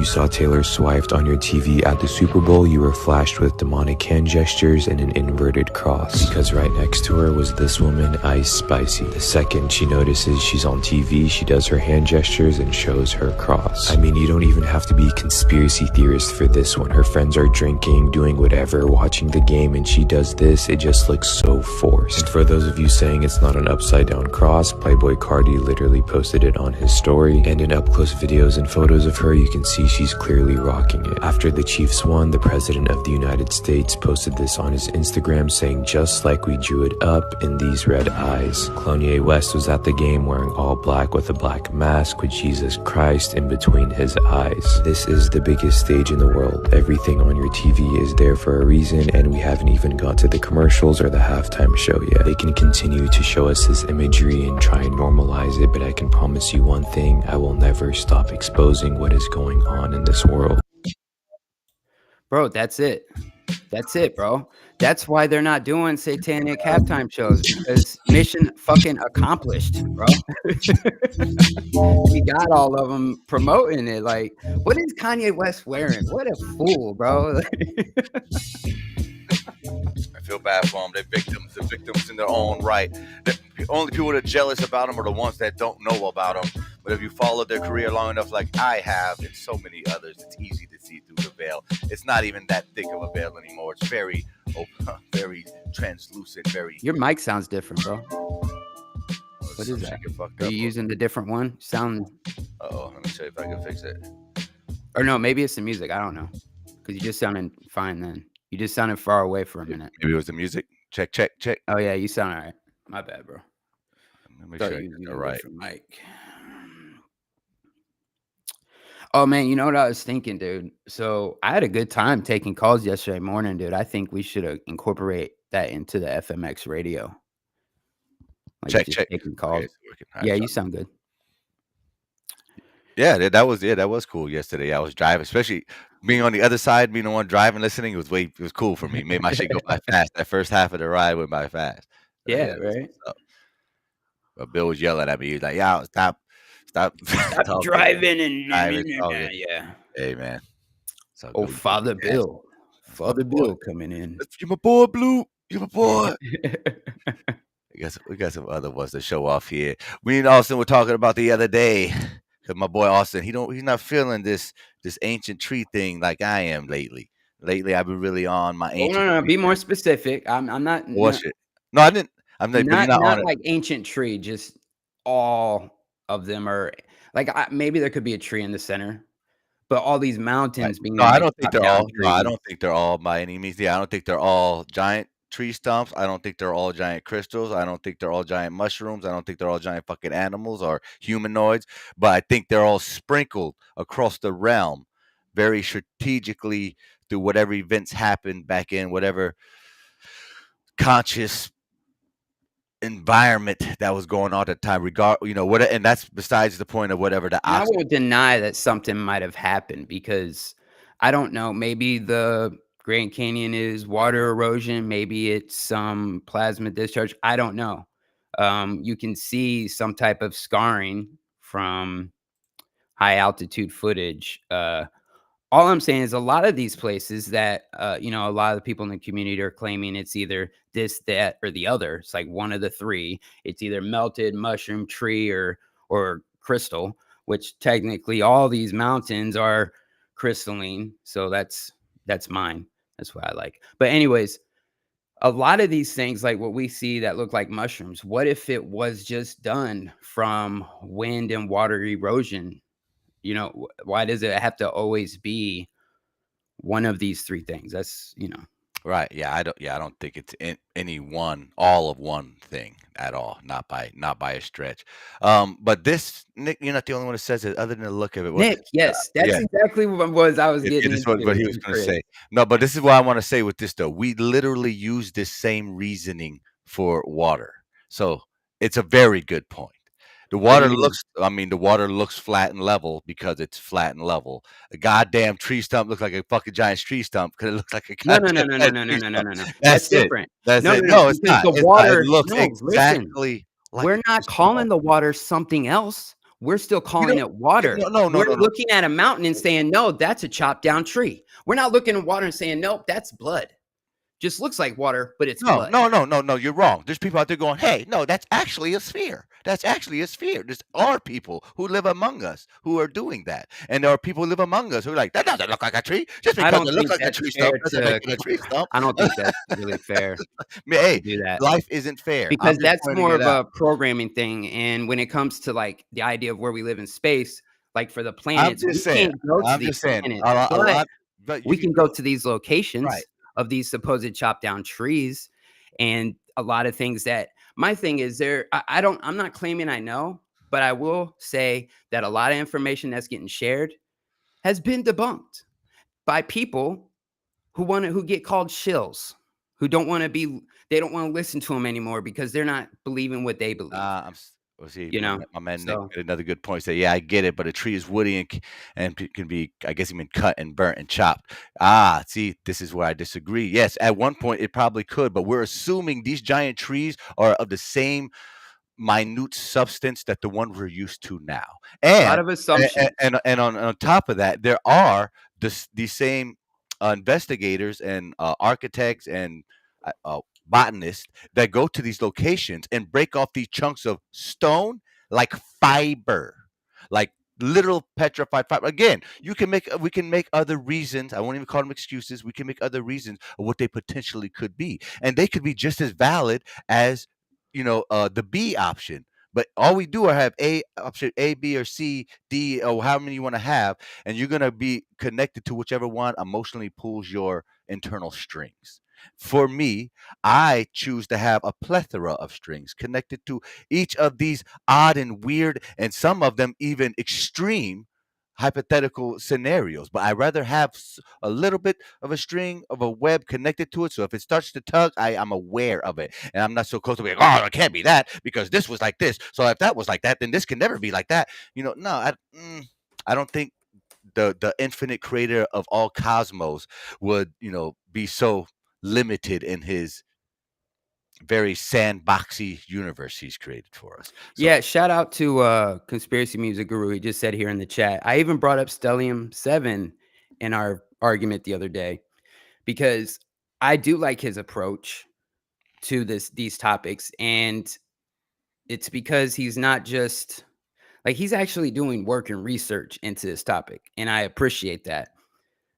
saw Taylor Swift on your TV at the Super Bowl, you were flashed with demonic hand gestures and an inverted cross. Because right next to her was this woman, Ice Spicy. The second she notices she's on TV, she does her hand gestures and shows her cross. I mean, you don't even have to be a conspiracy theorist for this one. Her friends are drinking, doing whatever, watching the game, and she does this. It just looks so forced. And for those of you saying it's not an upside down cross, Playboy Cardi literally posted it on his story, and in up close videos and photos of her, you can see she's clearly rocking it. After the Chiefs won, the President of the United States posted this on his Instagram saying, "Just like we drew it up in these red eyes." Kanye West was at the game wearing all black with a black mask with Jesus Christ in between his eyes. This is the biggest stage in the world. Everything on your TV is there for a reason, and we haven't even got to the commercials or the halftime show yet. They can continue to show us this imagery and try and normalize it, but I can promise you one thing: I will never stop exposing what is going on in this world. Bro, that's it. That's it, bro. That's why they're not doing satanic halftime shows, because mission fucking accomplished, bro. We got all of them promoting it. Like, what is Kanye West wearing? What a fool, bro. I feel bad for them. They're victims. They're victims in their own right. The only people that are jealous about them are the ones that don't know about them. But if you follow their career long enough, like I have, and so many others, it's easy to see through the veil. It's not even that thick of a veil anymore. It's very open, very translucent, very... Your mic sounds different, bro. What is that? Are you using the different one? Sound... Uh-oh, let me show you if I can fix it. Or no, maybe it's the music. I don't know. Because you just sounded fine then. You just sounded far away for a minute. Maybe it was the music. Check, check, check. Oh, yeah, you sound all right. My bad, bro. Let me make sure you're right. Mic. Oh, man, you know what I was thinking, dude? So I had a good time taking calls yesterday morning, dude. I think we should incorporate that into the FMX radio. Like check. Taking calls. Okay, yeah, you sound good. Yeah, that was cool yesterday. I was driving, especially being on the other side, being the one driving, listening. It was cool for me. Made my shit go by fast. That first half of the ride went by fast. Yeah, right. But Bill was yelling at me. He was like, "Yo, stop driving and yeah." Hey, man. So oh, Father Bill. Father Bill coming in. You're my boy, Blue. You're my boy. We got some other ones to show off here. Me and Austin were talking about the other day. Cause my boy Austin, he's not feeling this ancient tree thing like I am lately. Lately, I've been really on my ancient. No. Be more specific. I'm not. What's it? No, I didn't. I'm not like ancient tree. Just all of them are like maybe there could be a tree in the center, but all these mountains being. No, I don't think they're all. No, I don't think they're all by any means. Yeah, I don't think they're all giant tree stumps. I don't think they're all giant crystals. I don't think they're all giant mushrooms. I don't think they're all giant fucking animals or humanoids. But I think they're all sprinkled across the realm very strategically through whatever events happened back in whatever conscious environment that was going on at the time. And that's besides the point of whatever the. I won't deny that something might have happened because I don't know. Maybe the Grand Canyon is water erosion. Maybe it's some plasma discharge. I don't know. You can see some type of scarring from high altitude footage. All I'm saying is a lot of these places that, a lot of the people in the community are claiming it's either this, that, or the other. It's like one of the three. It's either melted mushroom, tree, or crystal, which technically all these mountains are crystalline. So that's mine. That's what I like. But anyways, a lot of these things, like what we see that look like mushrooms, what if it was just done from wind and water erosion? Why does it have to always be one of these three things? That's, Right. Yeah. I don't think it's all of one thing at all. Not by a stretch. But this, Nick, you're not the only one that says it other than the look of it. Nick, yes, that's exactly what I was getting. This is what he was going to say. No, but this is what I want to say with this though. We literally use this same reasoning for water. So it's a very good point. The water looks flat and level because it's flat and level. A goddamn tree stump looks like a fucking giant tree stump because it looks like a goddamn No. That's different. That's it. No, it's not. The water it looks exactly like we're not calling the water something else. we're still calling it water. We're looking at a mountain and saying, no, that's a chopped down tree. We're not looking at water and saying, nope, that's blood. Just looks like water, but it's blood. No, you're wrong. There's people out there going, hey, no, that's actually a sphere. That's actually a sphere. There are people who live among us who are doing that. And there are people who live among us who are like, that doesn't look like a tree. Just because it looks like a tree stump doesn't make it a tree stump. I don't think that's really fair. Hey, do that. Life isn't fair. Because that's more of a programming thing. And when it comes to like the idea of where we live in space, like for the planets, we can't go to these planets, but we can go to these locations. Right. Of these supposed chopped down trees and a lot of things that my thing is I'm not claiming I know, but I will say that a lot of information that's getting shared has been debunked by people who get called shills, who don't want to listen to them anymore because they're not believing what they believe. My man Nick made another good point. Say, yeah, I get it, but a tree is woody and can be, I guess, even cut and burnt and chopped. See, this is where I disagree. Yes, at one point it probably could, but we're assuming these giant trees are of the same minute substance that the one we're used to now. And a lot of assumptions. And on top of that, there are these same investigators and architects and botanists that go to these locations and break off these chunks of stone like fiber, like literal petrified fiber. Again, we can make other reasons. I won't even call them excuses. We can make other reasons of what they potentially could be, and they could be just as valid as the B option. But all we do are have option A, B, or C, D, or however many you want to have, and you're gonna be connected to whichever one emotionally pulls your internal strings. For me, I choose to have a plethora of strings connected to each of these odd and weird, and some of them even extreme hypothetical scenarios. But I'd rather have a little bit of a string of a web connected to it. So if it starts to tug, I'm aware of it. And I'm not so close to being, oh, it can't be that because this was like this. So if that was like that, then this can never be like that. No, I don't think the infinite creator of all cosmos would, be so limited in his very sandboxy universe he's created for us. So, yeah, shout out to Conspiracy Music Guru. He just said here in the chat, I even brought up Stellium 7 in our argument the other day because I do like his approach to these topics, and it's because he's not just like, he's actually doing work and research into this topic, and I appreciate that.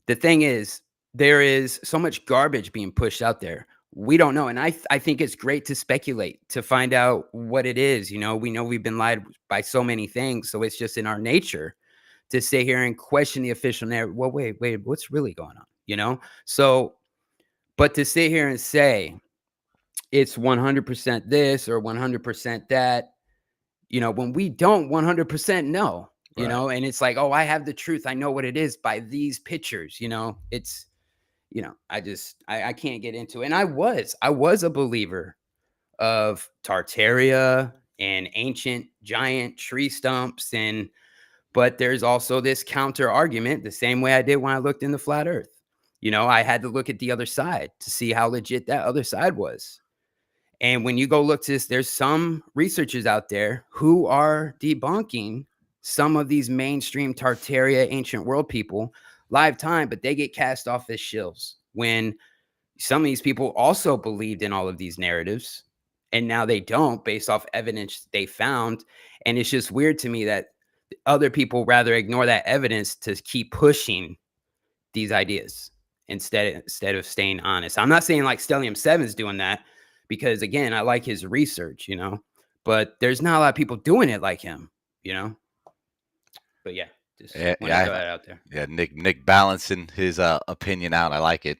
The thing is, there is so much garbage being pushed out there. We don't know. And I think it's great to speculate, to find out what it is. We know we've been lied by so many things. So it's just in our nature to sit here and question the official narrative. Well, wait, what's really going on? So, but to sit here and say it's 100% this or 100% that, when we don't 100% know, and it's like, oh, I have the truth. I know what it is by these pictures, it's, I can't get into it. And I was a believer of Tartaria and ancient giant tree stumps. But there's also this counter argument, the same way I did when I looked in the flat earth. I had to look at the other side to see how legit that other side was. And when you go look to this, there's some researchers out there who are debunking some of these mainstream Tartaria ancient world people live time, but they get cast off as shills when some of these people also believed in all of these narratives, and now they don't based off evidence they found. And it's just weird to me that other people rather ignore that evidence to keep pushing these ideas instead of staying honest. I'm not saying like Stellium 7 is doing that, because again, I like his research, but there's not a lot of people doing it like him, but yeah. Just want to throw that out there. Yeah, Nick balancing his opinion out. I like it.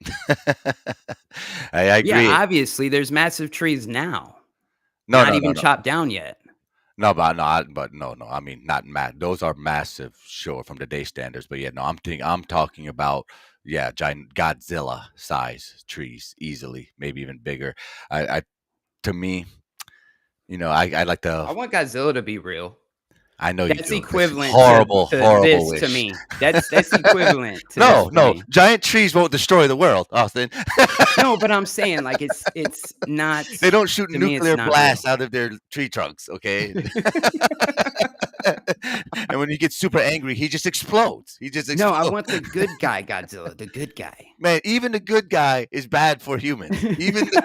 I agree. Yeah, obviously there's massive trees now. Not even chopped down yet. No. I mean, not those are massive, sure, from today's standards. But yeah, no, I'm talking about giant Godzilla size trees, easily, maybe even bigger. To me, I like to. I want Godzilla to be real. I know That's you do. equivalent Horrible, to horrible this wish. to me. That's equivalent to No, this no. me. Giant trees won't destroy the world, Austin. No, but I'm saying like it's not. They don't shoot to me, it's nuclear not blasts real. out of their tree trunks, okay? And when he gets super angry, he just explodes. He just explodes. No, I want the good guy Godzilla, the good guy. Man, even the good guy is bad for humans. Even the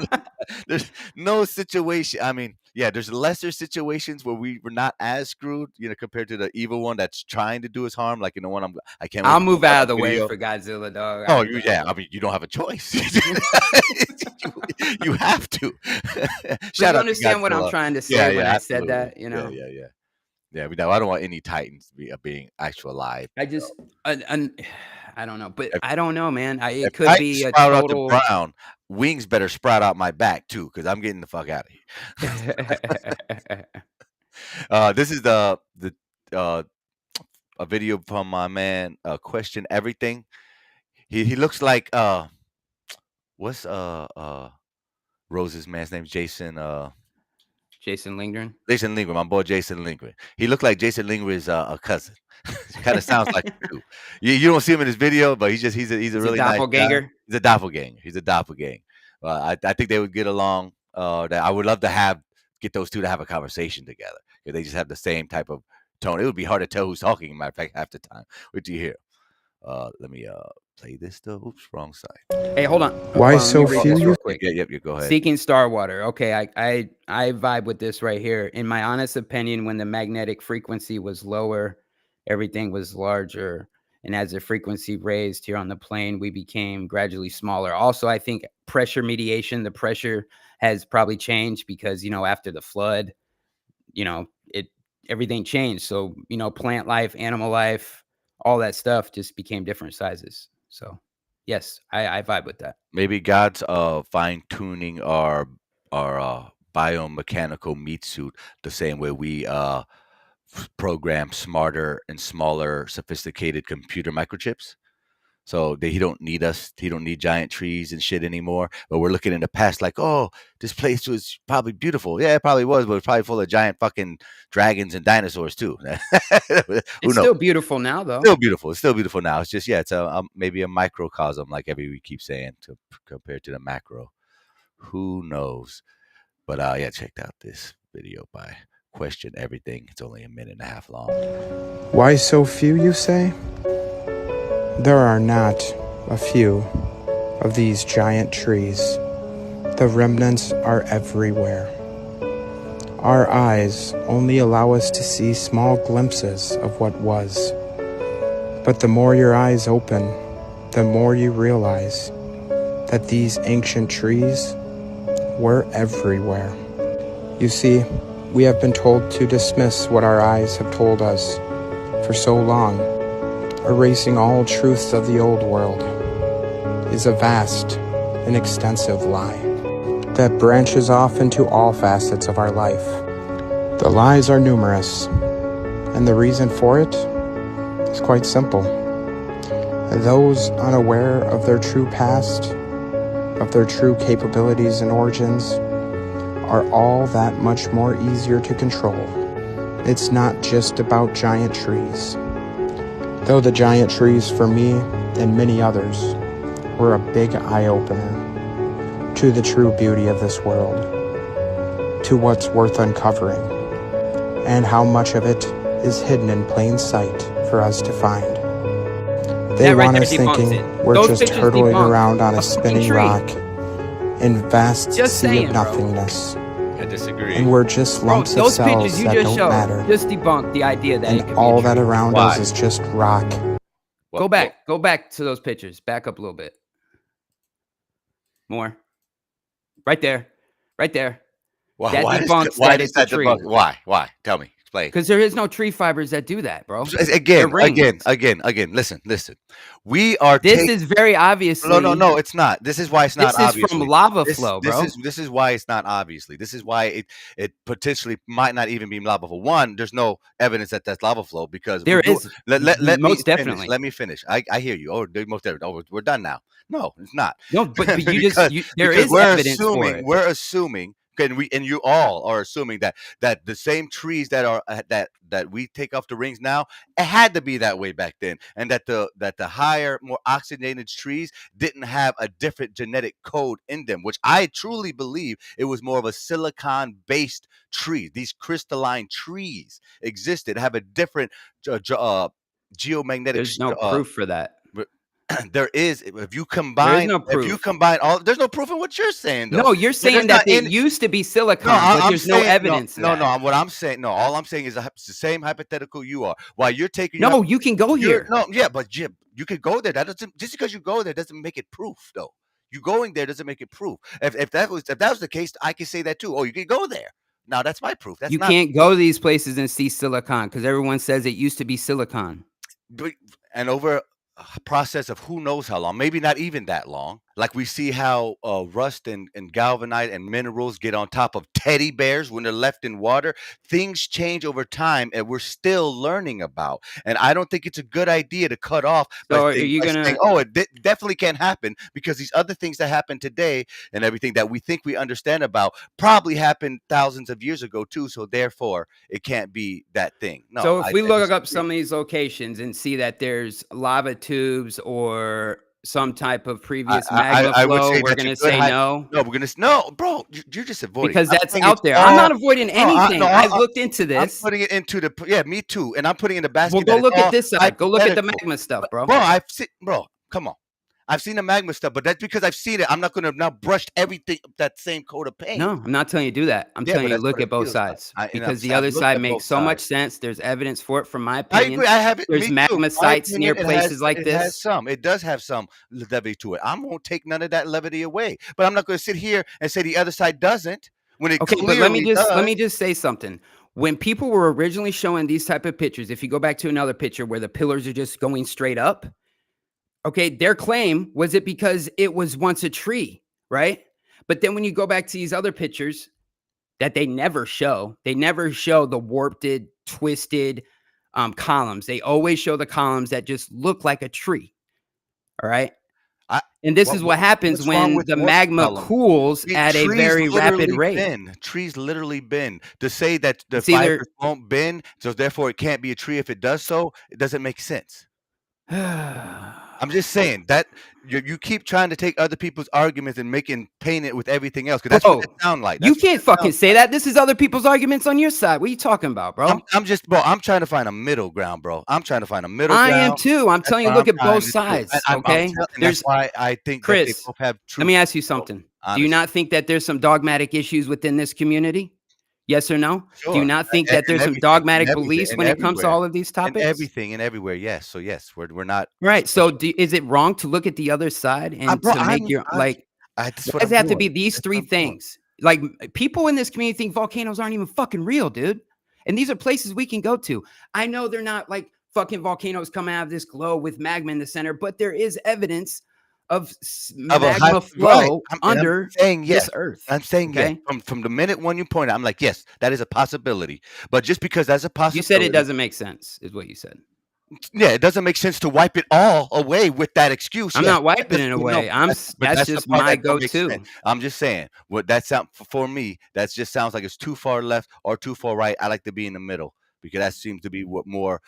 good, there's no situation. I mean, yeah, there's lesser situations where we were not as screwed, compared to the evil one that's trying to do us harm. Like, one I can't. I'll wait to move put out that of the way video. for Godzilla, dog. Oh, yeah. I mean, you don't have a choice. you have to. Shout out understand what I'm trying to say when I said that, Yeah, I don't want any Titans being actual alive. I just, I don't know, but I don't know, man. It could Titans be a sprout total. out the ground. Wings better sprout out my back too, because I'm getting the fuck out of here. This is the a video from my man. Question everything. He looks like what's Rose's man's name? Jason Lindgren. Jason Lindgren, my boy Jason Lindgren. He looked like Jason Lindgren's a cousin. Kind of sounds like him too. You don't see him in his video, but he's a really nice guy. He's a doppelganger. He's a doppelganger. I think they would get along. That I would love to get those two to have a conversation together. If they just have the same type of tone, it would be hard to tell who's talking. Matter of fact, half the time. What do you hear? Let me play this though. Oops, wrong side. Hey, hold on. Why so few? Real quick. Yeah, go ahead. Seeking Starwater. Okay, I vibe with this right here. In my honest opinion, when the magnetic frequency was lower, everything was larger, and as the frequency raised here on the plane, we became gradually smaller. Also, I think pressure mediation, the pressure has probably changed because after the flood, everything changed. So plant life, animal life, all that stuff just became different sizes. So yes, I vibe with that. Maybe God's fine tuning our biomechanical meat suit the same way we program smarter and smaller, sophisticated computer microchips. So he don't need us. He don't need giant trees and shit anymore. But we're looking in the past like, oh, this place was probably beautiful. Yeah, it probably was, but it's probably full of giant fucking dragons and dinosaurs too. It's still beautiful now, though. Still beautiful. It's still beautiful now. It's just, it's maybe a microcosm, like we keep saying, compared to the macro. Who knows? But check out this video by Question Everything. It's only 1.5 minutes long. Why so few, you say? There are not a few of these giant trees. The remnants are everywhere. Our eyes only allow us to see small glimpses of what was. But the more your eyes open, the more you realize that these ancient trees were everywhere. You see, we have been told to dismiss what our eyes have told us for so long. Erasing all truths of the old world is a vast and extensive lie that branches off into all facets of our life. The lies are numerous, and the reason for it is quite simple. Those unaware of their true past, of their true capabilities and origins, are all that much more easier to control. It's not just about giant trees. Though the giant trees for me and many others were a big eye-opener to the true beauty of this world, to what's worth uncovering, and how much of it is hidden in plain sight for us to find. They want us thinking we're just hurtling around on a spinning rock in vast sea of nothingness. I disagree. And we're just lumps of cells that don't matter. Just debunk the idea that and all that around us is just rock. Go back to those pictures. Back up a little bit. More. Right there. Why debunks why that does it's that a tree. debunk? Why? Tell me. Explain. Because there is no tree fibers that do that, bro. Again. Listen. We are. This is very obviously. No, it's not. This is why it's not. This is from lava flow, bro. This is why it's not obviously. This is why it potentially might not even be lava flow. One, there's no evidence that that's lava flow because there is. Let most me definitely. Let me finish. I hear you. Oh, most definitely. Oh, we're done now. No, it's not. No, but there is evidence for it. We're assuming And you all are assuming that the same trees that are that we take off the rings now, it had to be that way back then, and that the higher, more oxygenated trees didn't have a different genetic code in them, which I truly believe it was more of a silicon based tree. These crystalline trees existed, have a different geomagnetic. There's no proof for that. There is. If you combine, There is no proof. If you combine all, there's no proof in what you're saying, though. No, you're saying that it used to be silicon, but there's no evidence. No, what I'm saying, no, all I'm saying is it's the same hypothetical you are. While you're taking, no, you can go here. No, yeah, but you could go there. That doesn't, just because you go there doesn't make it proof, though. You going there doesn't make it proof. If that was the case, I could say that too. Oh, you can go there. Now that's my proof. You can't go to these places and see silicon because everyone says it used to be silicon. And over a process of who knows how long, maybe not even that long. Like we see how rust and galvanite and minerals get on top of teddy bears when they're left in water. Things change over time, and we're still learning about. And I don't think it's a good idea to cut off. So are you gonna? Saying, oh, it definitely can't happen because these other things that happen today and everything that we think we understand about probably happened thousands of years ago too. So therefore, it can't be that thing. No. So if we look up some of these locations and see that there's lava tubes or some type of previous magma flow, we're going to say no. No, we're going to no, bro. You're just avoiding because that's out there. I'm not avoiding anything. I looked into this. I'm putting it into the me too, and I'm putting it in the basket. Well, go look at this side. Go look at the magma stuff, bro. Bro, come on. I've seen the magma stuff, but that's because I've seen it. I'm not going to now brush everything that same coat of paint. No, I'm not telling you to do that. I'm telling you to look at both sides because the other side makes so much sense. There's evidence for it, from my opinion. I agree. I have it. There's magma sites near places like this. It has some. It does have some levity to it. I won't take none of that levity away, but I'm not going to sit here and say the other side doesn't. When it okay, but let me just say something. When people were originally showing these type of pictures, if you go back to another picture where the pillars are just going straight up. Okay, their claim was it because it was once a tree, right? But then when you go back to these other pictures that they never show the warped, twisted columns. They always show the columns that just look like a tree, all right? And this is what happens when the magma cools at a very rapid rate. Trees literally bend. To say that the fibers won't bend, so therefore it can't be a tree if it does so, it doesn't make sense. I'm just saying that you keep trying to take other people's arguments and paint it with everything else because that's what it sounds like. You can't fucking say that. This is other people's arguments on your side. What are you talking about, bro? I'm trying to find a middle ground, bro. I'm trying to find a middle ground. I am too. I'm telling you, look at both sides. Okay. That's why I think Chris, that they both have truth. Let me ask you something. Do you not think that there's some dogmatic issues within this community? Yes or no? Sure. Do you not think that there's some dogmatic beliefs when it comes to all of these topics? Everything and everywhere, yes. So yes, we're not right. So is it wrong to look at the other side and to make your like? Does have to be these three things? Like people in this community think volcanoes aren't even fucking real, dude. And these are places we can go to. I know they're not like fucking volcanoes coming out of this globe with magma in the center, but there is evidence of magma flow under this earth. I'm saying yes. From the minute when you point out, I'm like, yes, that is a possibility. But just because that's a possibility, you said it doesn't make sense, is what you said. Yeah, it doesn't make sense to wipe it all away with that excuse. I'm not wiping it away. That's just my go-to. I'm just saying, what that sound for me, that just sounds like it's too far left or too far right. I like to be in the middle because that seems to be what more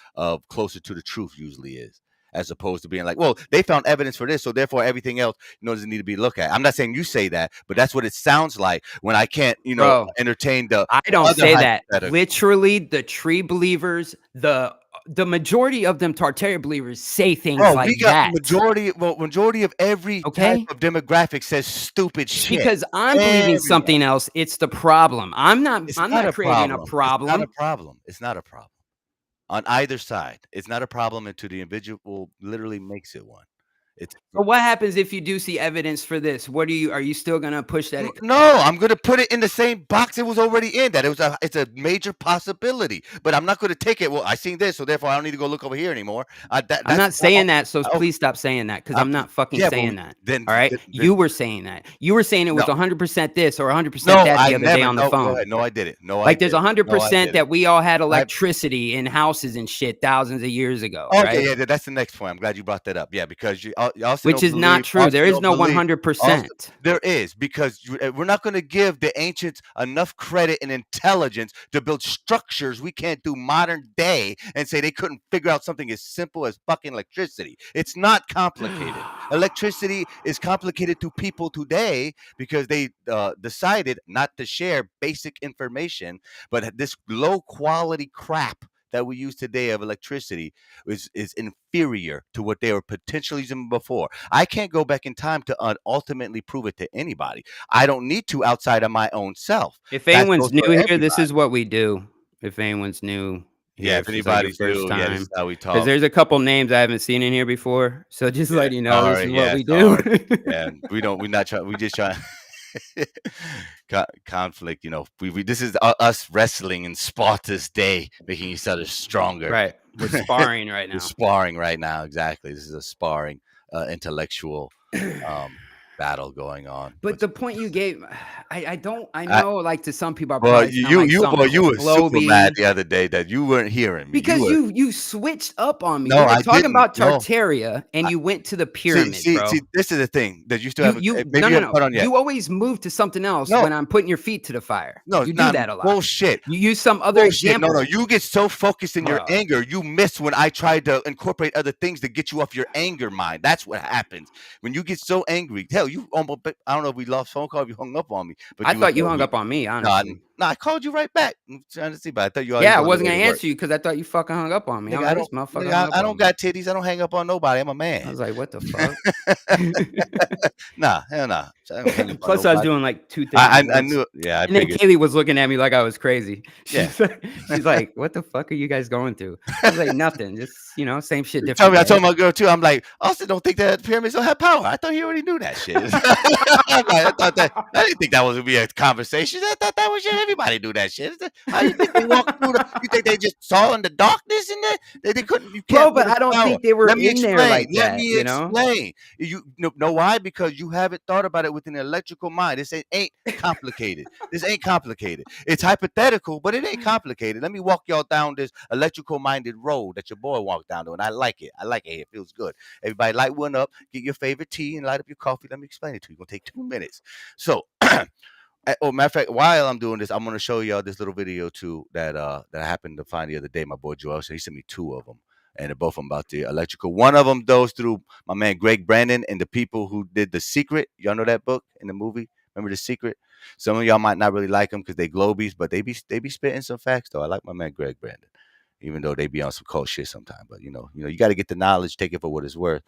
closer to the truth usually is. As opposed to being like, well, they found evidence for this, so therefore everything else, doesn't need to be looked at. I'm not saying you say that, but that's what it sounds like when I can't, entertain the. I don't say that. Literally, the tree believers, the majority of them Tartaria believers say things like that. Majority of every type of demographic says stupid shit. Because I'm believing something else. It's the problem. I'm not creating a problem. It's not a problem. It's not a problem. On either side, it's not a problem until the individual literally makes it one. But what happens if you do see evidence for this? Are you still gonna push that? No, I'm gonna put it in the same box it was already in. That it's a major possibility, but I'm not gonna take it. Well, I seen this, so therefore I don't need to go look over here anymore. I'm not saying that, so please stop saying that because I'm not fucking saying that. All right, you were saying that. You were saying it was 100% this or 100% that the other day on the phone. No, I did it. There's 100% that we all had electricity in houses and shit thousands of years ago. Okay, yeah, that's the next point. I'm glad you brought that up. Yeah, because Which is not true. There is no 100%. There is, because we're not going to give the ancients enough credit and intelligence to build structures we can't do modern day and say they couldn't figure out something as simple as fucking electricity. It's not complicated. Electricity is complicated to people today because they decided not to share basic information, but this low quality crap that we use today of electricity is inferior to what they were potentially using before. I can't go back in time to ultimately prove it to anybody. I don't need to outside of my own self. If anyone's new here, this is what we do. If anyone's new here, if anybody's new, this is how we talk. Because there's a couple names I haven't seen in here before. So just let you know, this is what we do. We're not trying. We just trying. Conflict, we this is us wrestling in Sparta's day, making each other stronger. Right, we're sparring right now. We're sparring right now, exactly. This is a sparring intellectual battle going on. But the point you gave, I know, like, to some people, you were super mad the other day that you weren't hearing me because you switched up on me. No, you were talking about Tartaria and you went to the pyramids, bro. See, this is the thing that you still haven't. You always move to something else when I'm putting your feet to the fire. No, you do that a lot. Bullshit. You use some other example. No, you get so focused in your anger, you miss when I tried to incorporate other things to get you off your anger mind. That's what happens when you get so angry. Hell, you almost, I don't know if we lost phone call, if you hung up on me. But I thought you hung up on me, honestly. No, I called you right back. I'm trying to see, but I thought you. Yeah, I wasn't gonna answer you because I thought you fucking hung up on me. Nigga, I don't got titties. I don't hang up on nobody. I'm a man. I was like, what the fuck? Nah, hell nah. Plus, I was doing like two things. I knew it. Yeah, and then Kaylee was looking at me like I was crazy. She's like, what the fuck are you guys going through? I was like, nothing. Just, same shit, different. I told my girl too. I'm like, Austin don't think that pyramids don't have power. I thought he already knew that shit. I didn't think that was gonna be a conversation. I thought that was shit. Everybody knew that shit. How you think they walked through you think they just saw in the darkness and they couldn't? You can't. Bro, but I don't think they were in there like that. Let me explain. You know why? Because you haven't thought about it with an electrical mind. This ain't complicated. This ain't complicated. It's hypothetical, but it ain't complicated. Let me walk y'all down this electrical minded road that your boy walked down to, and I like it. It feels good. Everybody light one up, get your favorite tea, and light up your coffee. Let me explain it to you. It's gonna take 2 minutes. So, matter of fact, while I'm doing this, I'm gonna show y'all this little video too that I happened to find the other day. My boy Joel, so he sent me 2 of them. And they're both of them about the electrical. One of them goes through my man Greg Brandon and the people who did The Secret. Y'all know that book in the movie? Remember The Secret? Some of y'all might not really like them because they globies, but they be spitting some facts though. I like my man Greg Brandon, even though they be on some cold shit sometimes. But you got to get the knowledge, take it for what it's worth.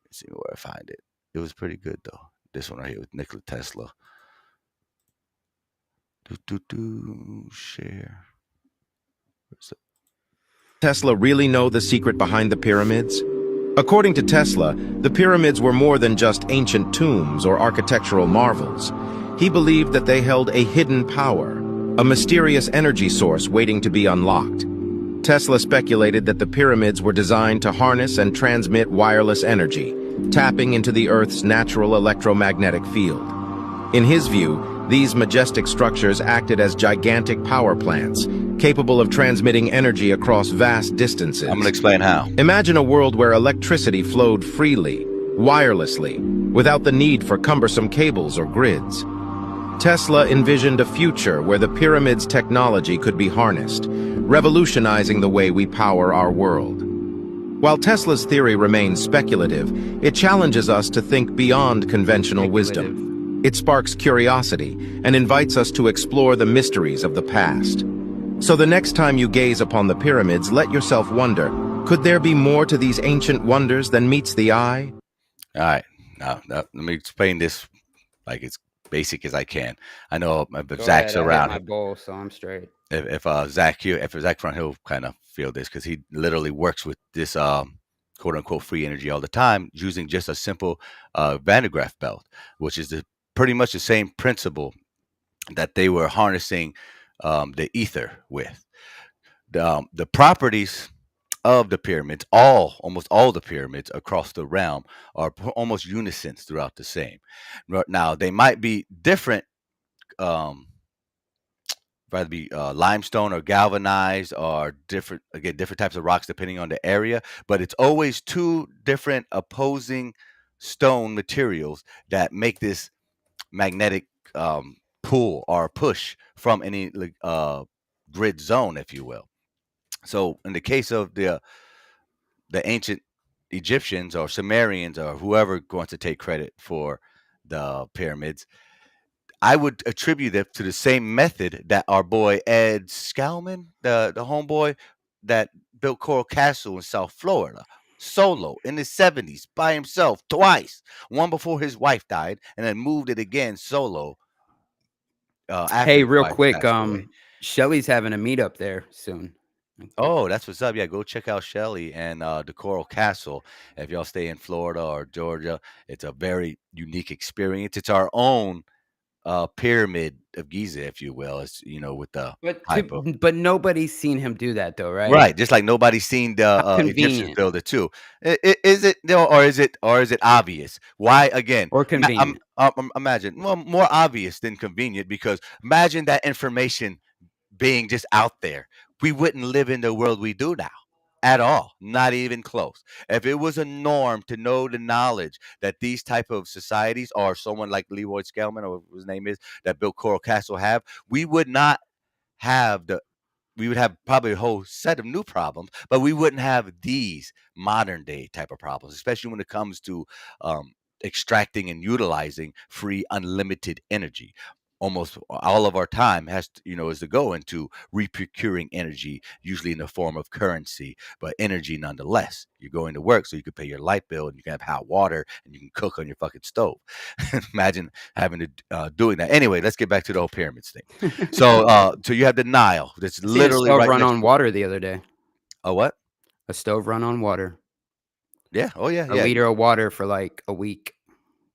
Let's see where I find it. It was pretty good though. This one right here with Nikola Tesla. Share. Where's it? Tesla really know the secret behind the pyramids? According to Tesla, the pyramids were more than just ancient tombs or architectural marvels. He believed that they held a hidden power, a mysterious energy source waiting to be unlocked. Tesla speculated that the pyramids were designed to harness and transmit wireless energy, tapping into the Earth's natural electromagnetic field. In his view, these majestic structures acted as gigantic power plants, capable of transmitting energy across vast distances. I'm going to explain how. Imagine a world where electricity flowed freely, wirelessly, without the need for cumbersome cables or grids. Tesla envisioned a future where the pyramid's technology could be harnessed, revolutionizing the way we power our world. While Tesla's theory remains speculative, it challenges us to think beyond conventional wisdom. It sparks curiosity and invites us to explore the mysteries of the past. So the next time you gaze upon the pyramids, let yourself wonder, could there be more to these ancient wonders than meets the eye? All right. Now let me explain this like it's basic as I can. I know if Zach's around. I hit my goal, so I'm straight. If Zach here, if Zach front, he'll kind of feel this because he literally works with this quote unquote free energy all the time using just a simple Van de Graaff belt, which is pretty much the same principle that they were harnessing the ether with. The properties of the pyramids, almost all the pyramids across the realm are almost unison throughout the same. Now, they might be different rather be limestone or galvanized or different types of rocks depending on the area. But it's always two different opposing stone materials that make this magnetic pull or push from any grid zone, if you will. So in the case of the ancient Egyptians or Sumerians or whoever wants to take credit for the pyramids, I would attribute it to the same method that our boy Ed Scalman, the homeboy that built Coral Castle in South Florida, solo in his 70s by himself twice, one before his wife died, and then moved it again solo after Hey, his real wife quick, passed away. Shelly's having a meetup there soon. Oh, that's what's up. Yeah, go check out Shelly and the Coral Castle. If y'all stay in Florida or Georgia, it's a very unique experience. It's our own pyramid of Giza, if you will. It's with the type of But nobody's seen him do that though, right? right, just like nobody's seen the How Egyptians convenient. build it too. Is it or is it obvious? Why again? Or convenient. Imagine more obvious than convenient, because imagine that information being just out there. We wouldn't live in the world we do now at all, not even close. If it was a norm to know the knowledge that these type of societies or someone like Leroy Scalman or what his name is that built Coral Castle have, we would not have we would have probably a whole set of new problems, but we wouldn't have these modern day type of problems, especially when it comes to extracting and utilizing free unlimited energy. Almost all of our time has to, is to go into reprocuring energy, usually in the form of currency, but energy nonetheless. You're going to work so you can pay your light bill and you can have hot water and you can cook on your fucking stove. Imagine having to doing that. Anyway, let's get back to the whole pyramids thing. So you have the Nile. That's literally a stove right run next on water the other day. A what? A stove run on water. Yeah. Oh yeah. A liter of water for like a week.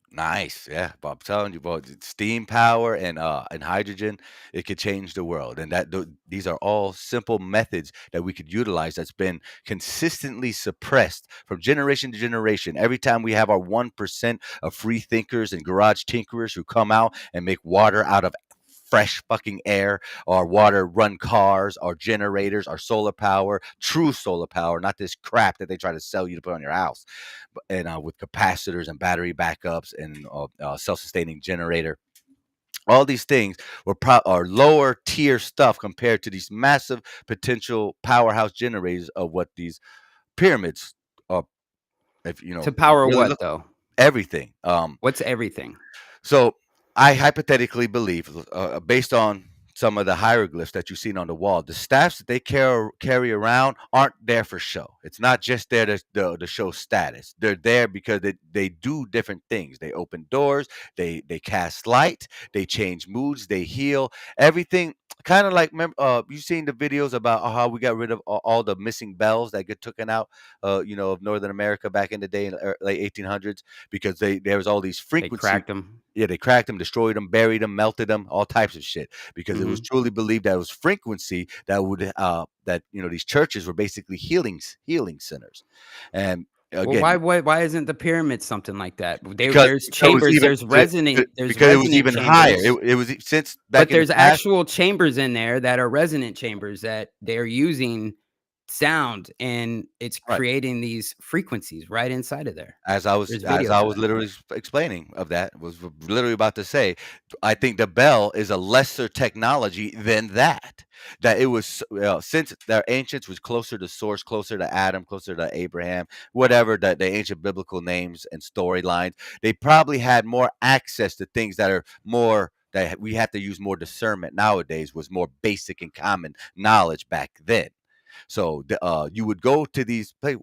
Nice, yeah. But I'm telling you, boy, steam power and hydrogen, it could change the world. And these are all simple methods that we could utilize. That's been consistently suppressed from generation to generation. Every time we have our 1% of free thinkers and garage tinkerers who come out and make water out of fresh fucking air, or water run cars, or generators, or solar power, true solar power, not this crap that they try to sell you to put on your house, and with capacitors and battery backups and self-sustaining generator. All these things are lower tier stuff compared to these massive potential powerhouse generators of what these pyramids are. If to power really what though? Everything. What's everything? So I hypothetically believe, based on some of the hieroglyphs that you've seen on the wall, the staffs that they carry around aren't there for show. It's not just there to show status. They're there because they do different things. They open doors, they cast light, they change moods, they heal. Everything kind of like, you've seen the videos about how we got rid of all the missing bells that get taken out, of Northern America back in the day in the late 1800s, because there was all these frequencies. They cracked them. Yeah, they cracked them, destroyed them, buried them, melted them, all types of shit, because it was truly believed that it was frequency that would these churches were basically healing centers. And again, why isn't the pyramid something like that? There's chambers, there's resonant, because it was even chambers. higher. It was since back. But there's actual chambers in there that are resonant chambers that they're using sound, and it's creating these frequencies right inside of there. As I was literally explaining of that, was literally about to say, I think the bell is a lesser technology than that. That it was since the ancients was closer to source, closer to Adam, closer to Abraham, whatever the ancient biblical names and storylines, they probably had more access to things that are more, that we have to use more discernment nowadays, was more basic and common knowledge back then. So you would go to these places.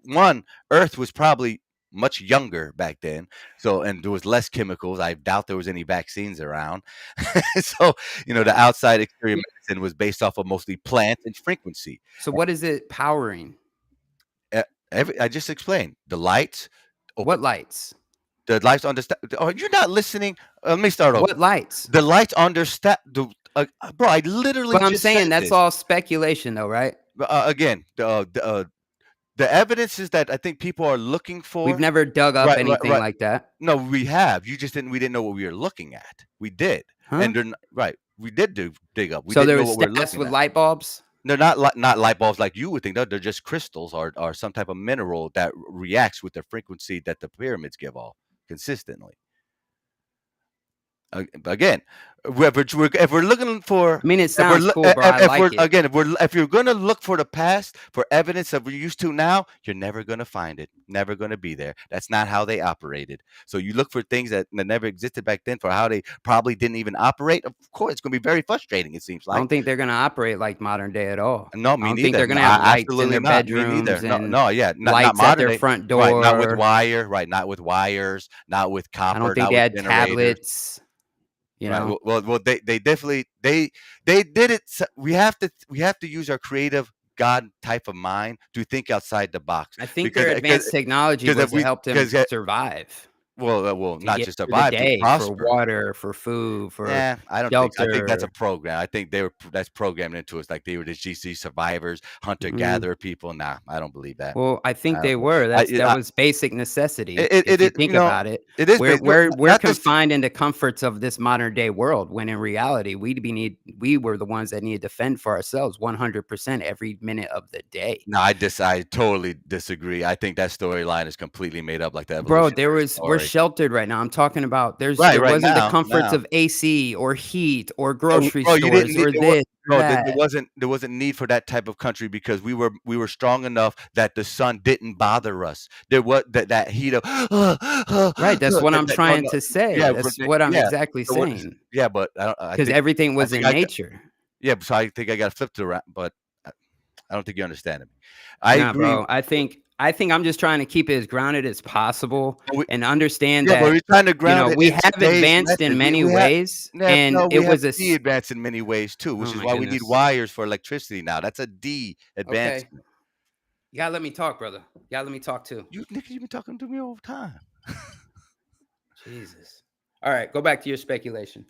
Earth was probably much younger back then, and there was less chemicals. I doubt there was any vaccines around. So the outside exterior medicine was based off of mostly plants and frequency. So what is it powering? I just explained the lights. What lights? The lights on the. Oh, you're not listening. Let me start over. What lights? The lights on the. Bro, I literally. But I'm saying that's all speculation, though, right? Again, The evidence is that I think people are looking for. We've never dug up anything like that. No, we have. You just didn't. We didn't know what we were looking at. We did, and right. We did dig up. We So didn't there know was what we're stats looking with at. light bulbs. They're not light bulbs like you would think. They're just crystals or some type of mineral that reacts with the frequency that the pyramids give off consistently. Again, if we're looking for, I mean, it sounds cool, bro. I like it. Again, if you're gonna look for the past for evidence that we're used to now, you're never gonna find it. Never gonna be there. That's not how they operated. So you look for things that never existed back then for how they probably didn't even operate. Of course, it's gonna be very frustrating. It seems like. I don't think they're gonna operate like modern day at all. No, me I don't neither. think they're gonna have lights in their bedrooms and lights at their front door. Right, not with wire. Right, not with wires. Not with copper. I don't think they had tablets. You know, well, they definitely they did it. We have to use our creative God type of mind to think outside the box. I think their advanced technology was to help them survive. Well, not just survive, to prosper. For water, for food, for I don't shelter. think. I think that's a program. I think that's programmed into us, like they were the GC survivors, hunter-gatherer people. Nah, I don't believe that. Well, I think they were. That was basic necessity. If you think about it, it is. We're confined into comforts of this modern day world, when in reality we were the ones that needed to fend for ourselves 100% every minute of the day. No, I totally disagree. I think that storyline is completely made up, like that. Bro, we're sheltered right now. I'm talking about there wasn't the comforts of AC or heat or grocery stores or this. There wasn't need for that type of country because we were strong enough that the sun didn't bother us. There was that heat of right. That's what I'm trying to say. Yeah, that's what I'm exactly saying. Yeah, but because everything was in nature. Yeah, so I think I got flipped around, but I don't think you understand me. I agree. Bro. I think I'm just trying to keep it as grounded as possible and understand that we're trying to ground we have advanced in many ways, and it was a advanced in many ways too, which is why we need wires for electricity now. That's a D advancement. Okay. You gotta let me talk, brother. You gotta let me talk too. You've been talking to me all the time. Jesus. All right, go back to your speculation.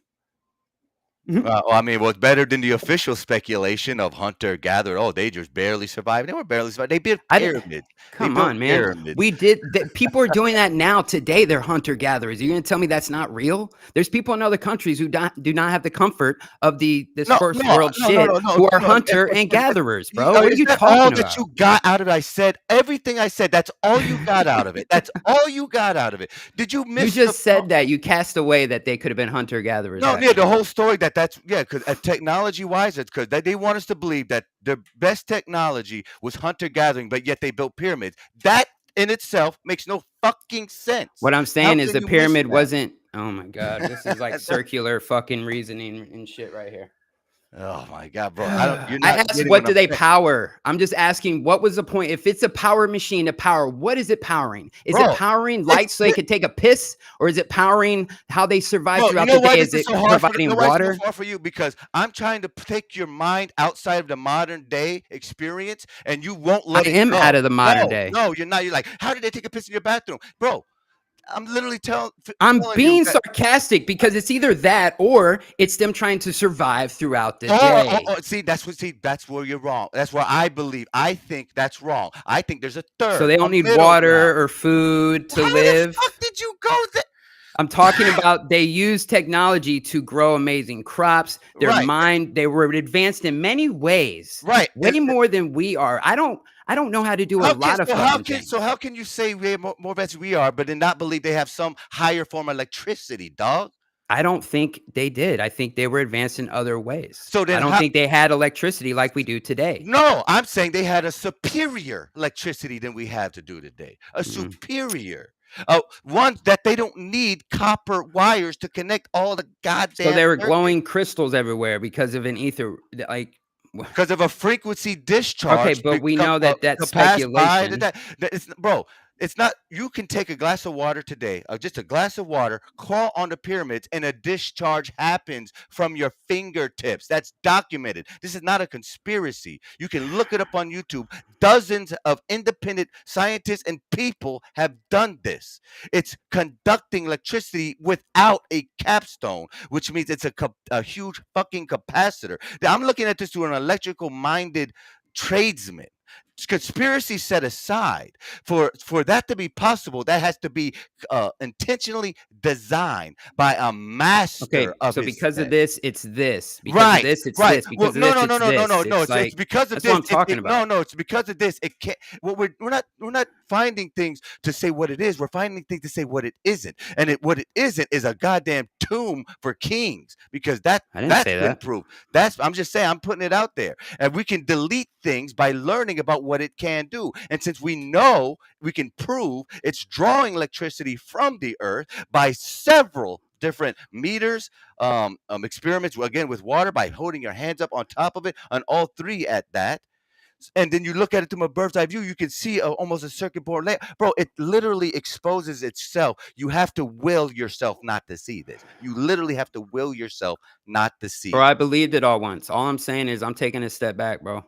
I mean, what's better than the official speculation of hunter-gatherer? Oh, they just barely survived. They were barely survived. They built pyramids. Come on, man. Pyramids. We did. People are doing that now. Today, they're hunter-gatherers. You're going to tell me that's not real? There's people in other countries who do not have the comfort of this first world shit who are hunter and gatherers, bro. What are you talking all about? That you got out of it? I said everything I said. That's all you got out of it. That's all you got out of it. Did you miss? You just said that. You cast away that they could have been hunter-gatherers. No, yeah, the whole story because technology-wise, it's because they want us to believe that the best technology was hunter-gathering, but yet they built pyramids. That in itself makes no fucking sense. What I'm saying is the pyramid wasn't. Oh my god, this is like circular fucking reasoning and shit right here. Oh my god, bro! I asked, what do they power? I'm just asking, what was the point? If it's a power machine to power, what is it powering? Is it powering lights so they could take a piss, or is it powering how they survive throughout the day? Is it providing water? It's hard for you because I'm trying to take your mind outside of the modern day experience, and you won't let it go. I am out of the modern day. No, you're not. You're like, how did they take a piss in your bathroom, bro? I'm literally I'm being sarcastic because it's either that or it's them trying to survive throughout the day. See, that's where you're wrong. That's where I believe. I think that's wrong. I think there's a third. So they don't need water or food to live. How the fuck did you go there? I'm talking about they use technology to grow amazing crops. They were advanced in many ways. Right. Way more than we are. I don't know how to do a lot of things. So how can you say we're more advanced than we are, but then not believe they have some higher form of electricity, dog? I don't think they did. I think they were advanced in other ways. So then I don't think they had electricity like we do today. No, I'm saying they had a superior electricity than we have to do today. Superior. One that they don't need copper wires to connect all the goddamn. So there were glowing crystals everywhere because of an ether, like because of a frequency discharge. Okay, but we know that that's speculation. Bro, it's not. You can take a glass of water today, just a glass of water, crawl on the pyramids, and a discharge happens from your fingertips. That's documented. This is not a conspiracy. You can look it up on YouTube. Dozens of independent scientists and people have done this. It's conducting electricity without a capstone, which means it's a huge fucking capacitor. I'm looking at this through an electrical-minded tradesman. conspiracy set aside, for that to be possible, that has to be intentionally designed by a master Okay, of so his because of set. this, it's this. Because of this, it's Right. this. Well, Because of this, it's this. no. It's It's like because of that's this. what I'm talking about. No, it's because of this. It can't. What we're not finding things to say what it is. We're finding things to say what it isn't. And what it isn't is a goddamn tomb for kings, because I didn't that's say been that. proved. I'm just saying. I'm putting it out there, and we can delete things by learning about what it can do. And since we know, we can prove it's drawing electricity from the earth by several different meters, experiments again with water, by holding your hands up on top of it, on all three at that. And then you look at it from a bird's eye view, you can see almost a circuit board layout. Bro, it literally exposes itself. You have to will yourself not to see this. You literally have to will yourself not to see Bro, it. I believed it all once. All I'm saying is I'm taking a step back, bro.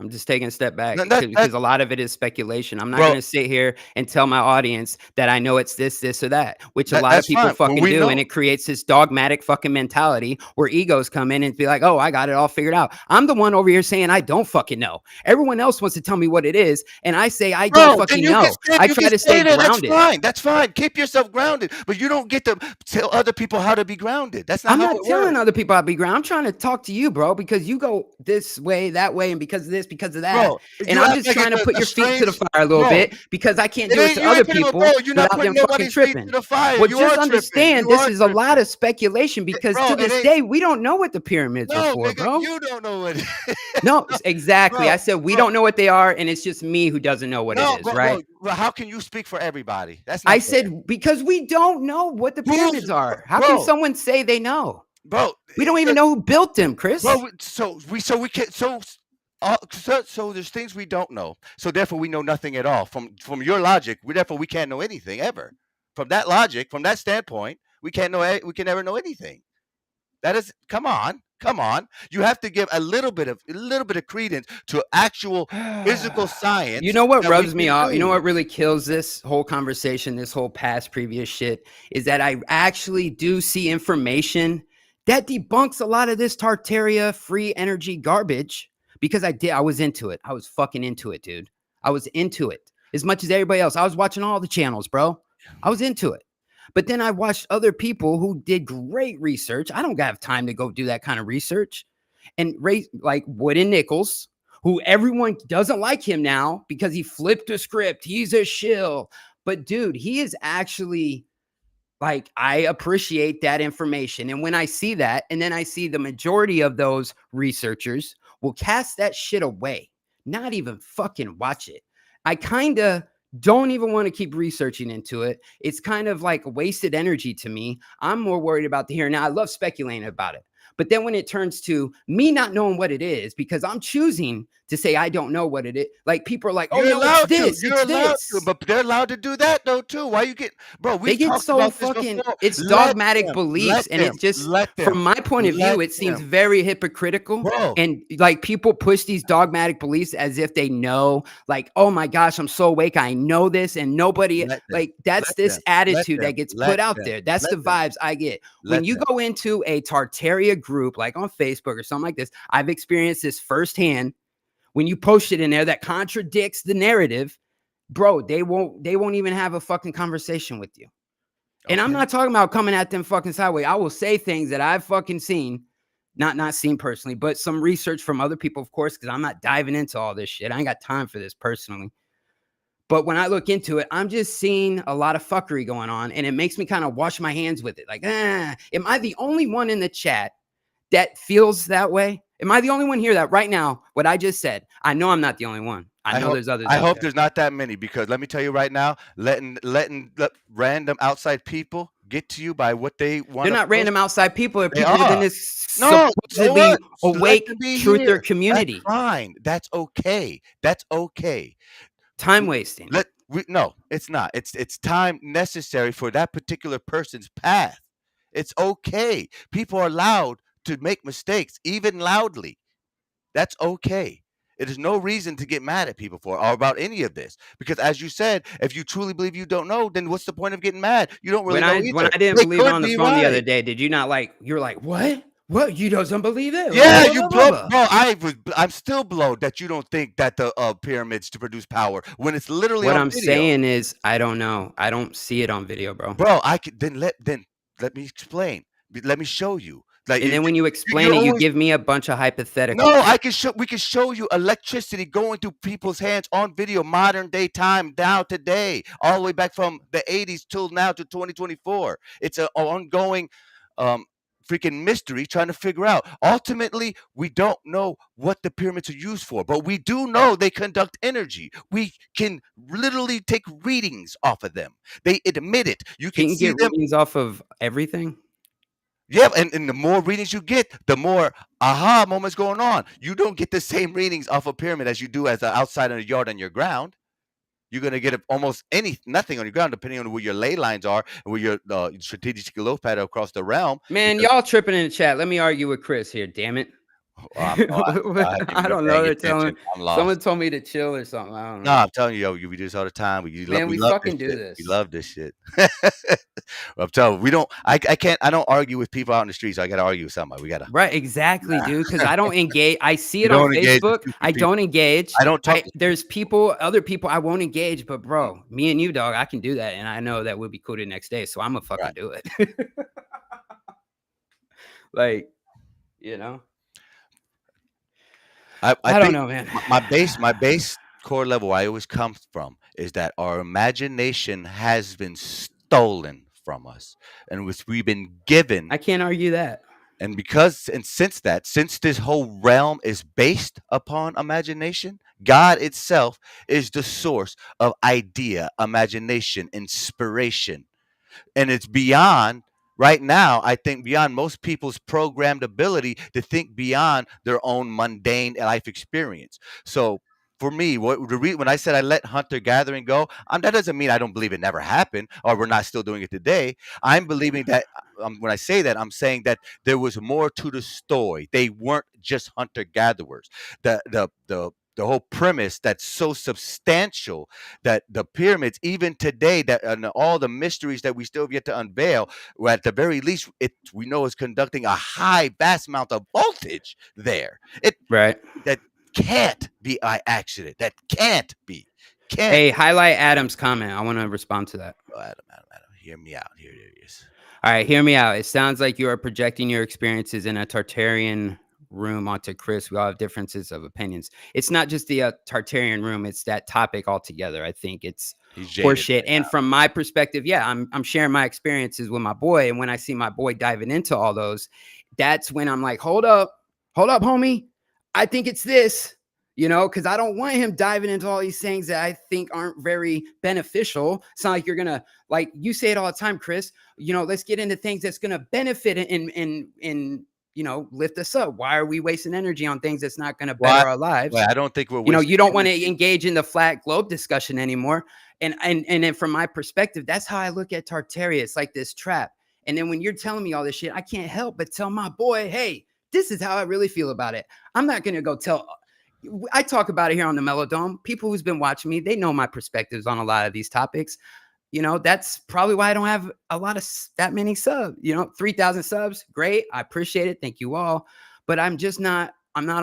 I'm just taking a step back because a lot of it is speculation. I'm not going to sit here and tell my audience that I know it's this, or that, which a lot of people fucking do. And it creates this dogmatic fucking mentality where egos come in and be like, oh, I got it all figured out. I'm the one over here saying I don't fucking know. Everyone else wants to tell me what it is. And I say, I don't fucking know. I try to stay grounded. That's fine. Keep yourself grounded. But you don't get to tell other people how to be grounded. That's not I'm how not it telling works. other people how to be grounded. I'm trying to talk to you, bro, because you go this way, that way, and because of this, because of that. Bro, and I'm just trying to put your feet to the fire a little bit because I can't do it to other people without them fucking tripping. Well, just understand this is a lot of speculation because to this day, we don't know what the pyramids are for, bro. You don't know what. No, exactly. I said we don't know what they are, and it's just me who doesn't know what it is, right? Bro, how can you speak for everybody? That's I said because we don't know what the pyramids are. How can someone say they know? Bro, we don't even know who built them, Chris. Bro, so there's things we don't know. So therefore we know nothing at all. From your logic, therefore we can't know anything ever. From that logic, from that standpoint, we can never know anything. That is, come on. You have to give a little bit of credence to actual physical science. You know what rubs me off? You know what really kills this whole conversation, this whole past previous shit, is that I actually do see information that debunks a lot of this Tartaria free energy garbage because I was into it. I was fucking into it, dude. I was into it as much as everybody else. I was watching all the channels, bro. I was into it. But then I watched other people who did great research. I don't have time to go do that kind of research. And like Wood and Nichols, who everyone doesn't like him now because he flipped the script. He's a shill. But dude, he is actually... like, I appreciate that information. And when I see that, and then I see the majority of those researchers will cast that shit away, not even fucking watch it. I kind of don't even want to keep researching into it. It's kind of like wasted energy to me. I'm more worried about the here and now. I love speculating about it. But then when it turns to me not knowing what it is, because I'm choosing to say I don't know what it is, like people are like, oh, no, it's this, it's this. But they're allowed to do that though too. Why you get, bro? They get so fucking. It's dogmatic beliefs, and it's just from my point of view, it seems very hypocritical. Bro. And like people push these dogmatic beliefs as if they know, like, oh my gosh, I'm so awake, I know this, and nobody like that's this attitude that gets put out there. That's the vibes I get when you go into a Tartaria group, like on Facebook or something like this. I've experienced this firsthand. When you post it in there that contradicts the narrative, bro, they won't even have a fucking conversation with you. And I'm not talking about coming at them fucking sideways. I will say things that I've fucking seen, not seen personally, but some research from other people, of course, because I'm not diving into all this shit. I ain't got time for this personally. But when I look into it, I'm just seeing a lot of fuckery going on, and it makes me kind of wash my hands with it. Like, am I the only one in the chat that feels that way? Am I the only one here that right now, what I just said, I know I'm not the only one. I know there's others. I hope there's not that many, because let me tell you right now, letting random outside people get to you by what they want. They're not random outside people. They're people within this supposedly awake truther community. That's fine. That's okay. That's okay. Time wasting. No, it's not. It's time necessary for that particular person's path. It's okay. People are allowed to make mistakes, even loudly. That's okay. It is no reason to get mad at people for or about any of this, because as you said, if you truly believe you don't know, then what's the point of getting mad? You don't really know either. When I didn't believe it on the phone the other day, did you not like? You were like, what? What? You doesn't believe it? Yeah, Blah, you blah, blow, blah, bro. blah. I'm still blown that you don't think that the pyramids to produce power when it's literally What on I'm video. saying is, I don't know. I don't see it on video, bro. Bro, I could then let me explain. Let me show you. Like And then when you explain you're it, you always give me a bunch of hypotheticals. no, I can show. We can show you electricity going through people's hands on video, modern day time, now today, all the way back from the '80s till now to 2024. It's an ongoing, freaking mystery trying to figure out. Ultimately, we don't know what the pyramids are used for, but we do know they conduct energy. We can literally take readings off of them. They admit it. You can Can't you see get them. readings off of everything? Yeah, and the more readings you get, the more aha moments going on. You don't get the same readings off a pyramid as you do as outside in the yard on your ground. You're gonna get almost nothing on your ground, depending on where your ley lines are and where your strategic low pad across the realm. Man, Because y'all tripping in the chat. Let me argue with Chris here. Damn it. I haven't I been don't know. paying They're telling attention. I'm lost. someone told me to chill or something. I don't No, know. I'm telling you, yo, we do this all the time. We Man, we love fucking this do shit. this. We love this shit. I'm telling you, we don't. I can't. I don't argue with people out in the streets. So I got to argue with somebody. We gotta. Right, exactly, dude. Because I don't engage. I see You it on don't engage with Facebook. stupid I people. don't engage. I don't talk to There's people, other people I won't engage. But bro, me and you, dog, I can do that, and I know that we'll be cool the next day. So I'm gonna fucking do it. Like, you know. I don't think know, man. My base core level I always come from is that our imagination has been stolen from us, and which we've been given. I can't argue that. And since this whole realm is based upon imagination, God itself is the source of idea, imagination, inspiration. And it's beyond right now, I think, beyond most people's programmed ability to think beyond their own mundane life experience. So for me, when I said I let hunter gathering go, that doesn't mean I don't believe it never happened or we're not still doing it today. I'm believing that when I say that, I'm saying that there was more to the story. They weren't just hunter gatherers. The whole premise that's so substantial that the pyramids, even today, that and all the mysteries that we still have yet to unveil, well, at the very least, we know is conducting a vast amount of voltage there. That can't be by accident. That can't be. Hey, highlight Adam's comment. I want to respond to that. Oh, Adam, hear me out. Here it is. All right, hear me out. It sounds like you are projecting your experiences in a Tartarian room onto Chris. We all have differences of opinions. It's not just the Tartarian room. It's that topic altogether. I think it's horseshit. And from my perspective, yeah, I'm sharing my experiences with my boy. And when I see my boy diving into all those, that's when I'm like, hold up, homie. I think it's this, because I don't want him diving into all these things that I think aren't very beneficial. It's not like you're going to, like you say it all the time, Chris, let's get into things that's going to benefit and lift us up. Why are we wasting energy on things that's not going to better our lives? Well, I don't think we're you don't want to engage in the flat globe discussion anymore. And then from my perspective, that's how I look at Tartaria. It's like this trap. And then when you're telling me all this shit, I can't help but tell my boy, hey, this is how I really feel about it. I'm not going to go tell. I talk about it here on the Melodome. People who's been watching me, they know my perspectives on a lot of these topics. That's probably why I don't have that many subs. 3,000 subs. Great. I appreciate it. Thank you all. But I'm not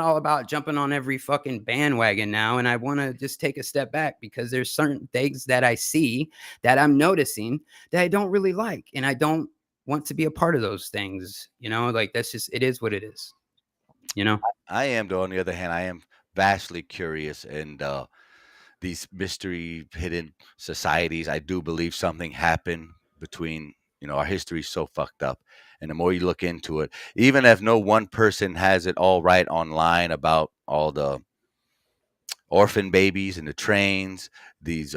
all about jumping on every fucking bandwagon now. And I want to just take a step back because there's certain things that I see that I'm noticing that I don't really like. And I don't want to be a part of those things. Like that's just, it is what it is. I am, though, on the other hand, I am vastly curious and these mystery hidden societies. I do believe something happened between, our history is so fucked up. And the more you look into it, even if no one person has it all right online about all the orphan babies and the trains, these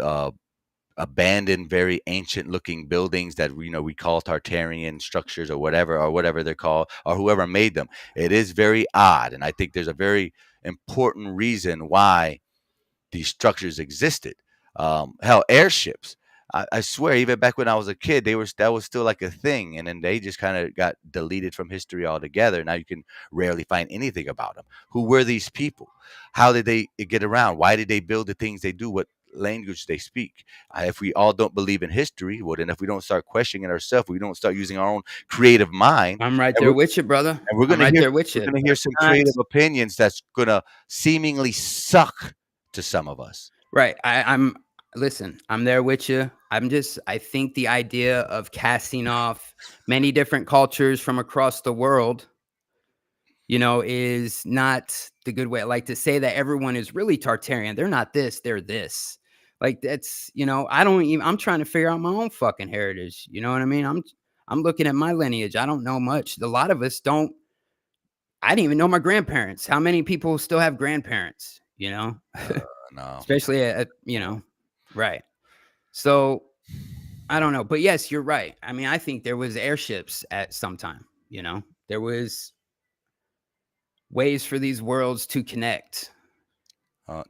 abandoned, very ancient looking buildings that we call Tartarian structures or whatever they're called, or whoever made them. It is very odd. And I think there's a very important reason why these structures existed. Hell, airships. I swear, even back when I was a kid, that was still like a thing, and then they just kind of got deleted from history altogether. Now you can rarely find anything about them. Who were these people? How did they get around? Why did they build the things they do? What language they speak. If we all don't believe in history, well, then if we don't start questioning ourselves, we don't start using our own creative mind. I'm right there with you, brother. And we're I'm right there with we're you. gonna hear some creative opinions that's gonna seemingly suck to some of us. Right. Listen, I'm there with you. I think the idea of casting off many different cultures from across the world, is not the good way. Like to say that everyone is really Tartarian. They're not this, they're this. Like that's, I'm trying to figure out my own fucking heritage. You know what I mean? I'm looking at my lineage. I don't know much. A lot of us don't. I didn't even know my grandparents. How many people still have grandparents, No. Especially right. So I don't know, but yes, you're right. I mean, I think there was airships at some time, there was ways for these worlds to connect.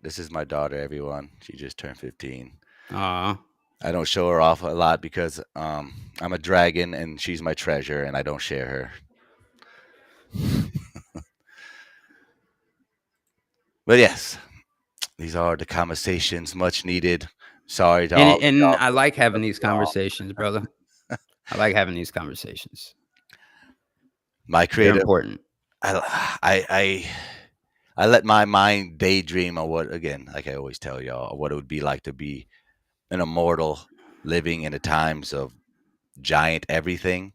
This is my daughter, everyone. She just turned 15. I don't show her off a lot because I'm a dragon and she's my treasure and I don't share her. But yes, these are the conversations much needed. Sorry to all. And I like having these conversations, brother. I like having these conversations. My creative, they're important. I let my mind daydream on what, again, like I always tell y'all, what it would be like to be an immortal living in the times of giant everything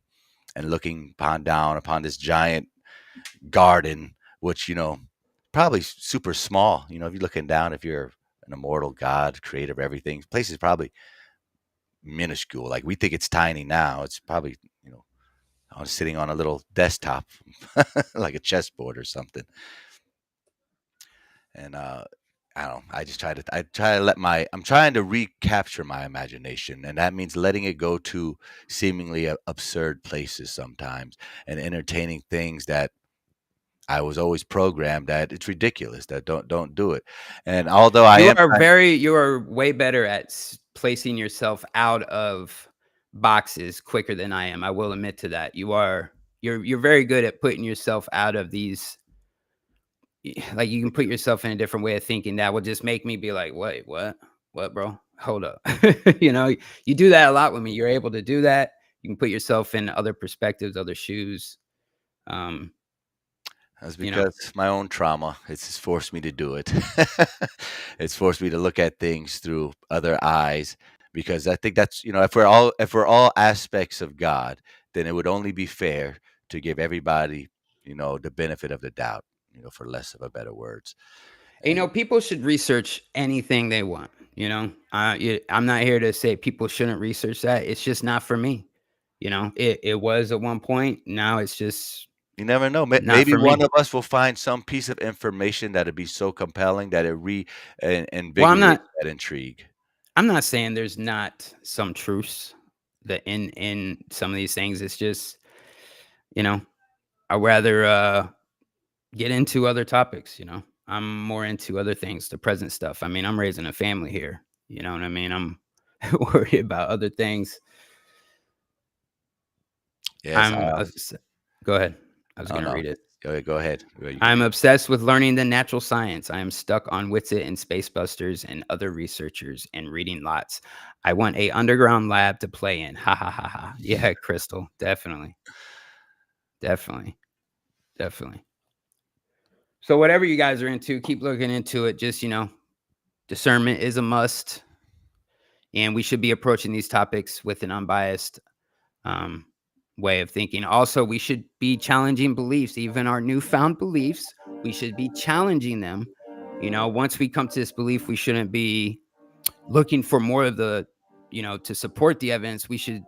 and looking down upon this giant garden, which, probably super small. If you're looking down, if you're an immortal god, creator of everything, the place is probably minuscule. Like we think it's tiny now. It's probably, sitting on a little desktop, like a chessboard or something. And I don't know. I'm trying to recapture my imagination, and that means letting it go to seemingly absurd places sometimes, and entertaining things that I was always programmed that it's ridiculous, that don't do it. And although you are way better at placing yourself out of boxes quicker than I am. I will admit to that. You're very good at putting yourself out of these. Like you can put yourself in a different way of thinking that will just make me be like, wait, what, bro? Hold up. You do that a lot with me. You're able to do that. You can put yourself in other perspectives, other shoes. That's because my own trauma. It's just forced me to do it. It's forced me to look at things through other eyes. Because I think that's, if we're all aspects of God, then it would only be fair to give everybody, the benefit of the doubt, for less of a better words. People should research anything they want. I'm not here to say people shouldn't research that. It's just not for me. It was at one point. Now it's just. You never know. Maybe one of us will find some piece of information that'd be so compelling that it invigorates that intrigue. I'm not saying there's not some truths that in some of these things. It's just, I'd rather get into other topics. I'm more into other things, the present stuff. I mean, I'm raising a family here. You know what I mean? I'm worried about other things. Yes. Go ahead. I was going to read it. Go ahead. I'm obsessed with learning the natural science. I am stuck on Witsit and Spacebusters and other researchers and reading lots. I want a underground lab to play in. Ha ha ha ha. Yeah, Crystal. Definitely. So whatever you guys are into, keep looking into it. Just, discernment is a must. And we should be approaching these topics with an unbiased way of thinking. Also, we should be challenging beliefs, even our newfound beliefs. We should be challenging them. Once we come to this belief, we shouldn't be looking for more of the, to support the evidence. We should,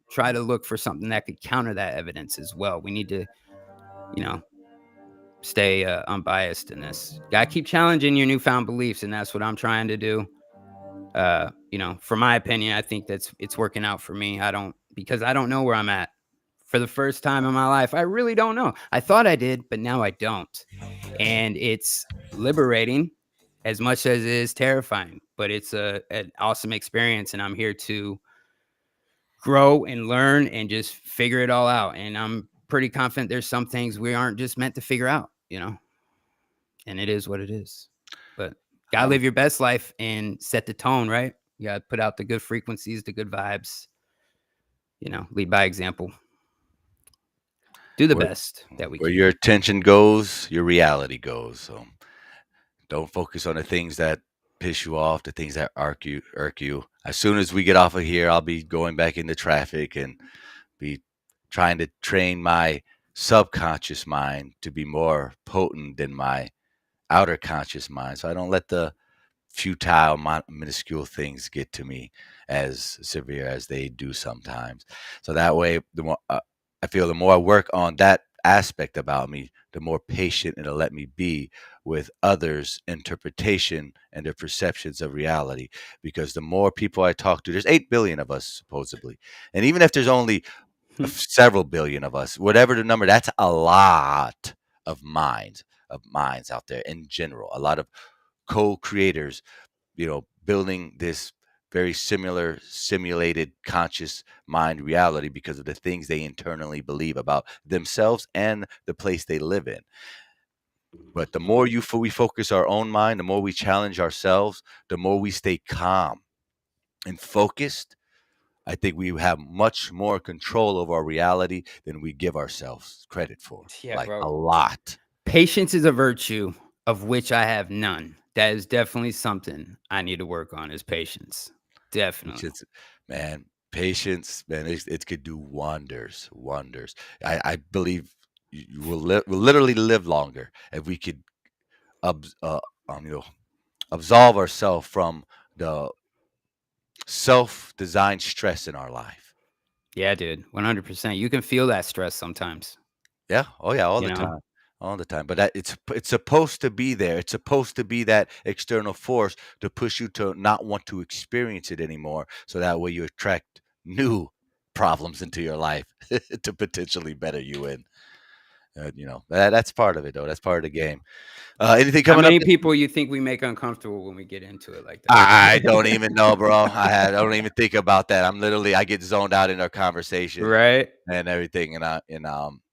try to look for something that could counter that evidence as well. We need to, stay unbiased in this. Gotta keep challenging your newfound beliefs, and that's what I'm trying to do. For my opinion, I think it's working out for me. Because I don't know where I'm at. For the first time in my life, I really don't know. I thought I did, but now I don't. And it's liberating as much as it is terrifying, but it's an awesome experience. And I'm here to grow and learn and just figure it all out. And I'm pretty confident there's some things we aren't just meant to figure out, and it is what it is. But Gotta live your best life and set the tone, right? You gotta put out the good frequencies, the good vibes. Lead by example. Do the best that we Where can. your attention goes, your reality goes. So don't focus on the things that piss you off, the things that irk you. As soon as we get off of here, I'll be going back into traffic and be trying to train my subconscious mind to be more potent than my outer conscious mind. So I don't let the futile, minuscule things get to me as severe as they do sometimes. So that way, the more I feel, the more I work on that aspect about me, the more patient it'll let me be with others' interpretation and their perceptions of reality. Because the more people I talk to, there's 8 billion of us supposedly, and even if there's only several billion of us, whatever the number, that's a lot of minds out there in general. A lot of co-creators, building this very similar simulated conscious mind reality because of the things they internally believe about themselves and the place they live in. But the more we focus our own mind, the more we challenge ourselves, the more we stay calm and focused, I think we have much more control over our reality than we give ourselves credit for. Yeah, bro. A lot. Patience is a virtue of which I have none. That is definitely something I need to work on, is patience. Definitely. Patience, man, it could do wonders. I believe we'll literally live longer if we could absolve ourselves from the self-designed stress in our life. Yeah, dude, 100%. You can feel that stress sometimes. Yeah. Oh, yeah. All the time. All the time. But it's supposed to be there. It's supposed to be that external force to push you to not want to experience it anymore. So that way you attract new problems into your life to potentially better you in. That's part of it, though. That's part of the game. Anything coming up? How many people you think we make uncomfortable when we get into it like that? I don't even know, bro. I don't even think about that. I get zoned out in our conversation, right, and everything,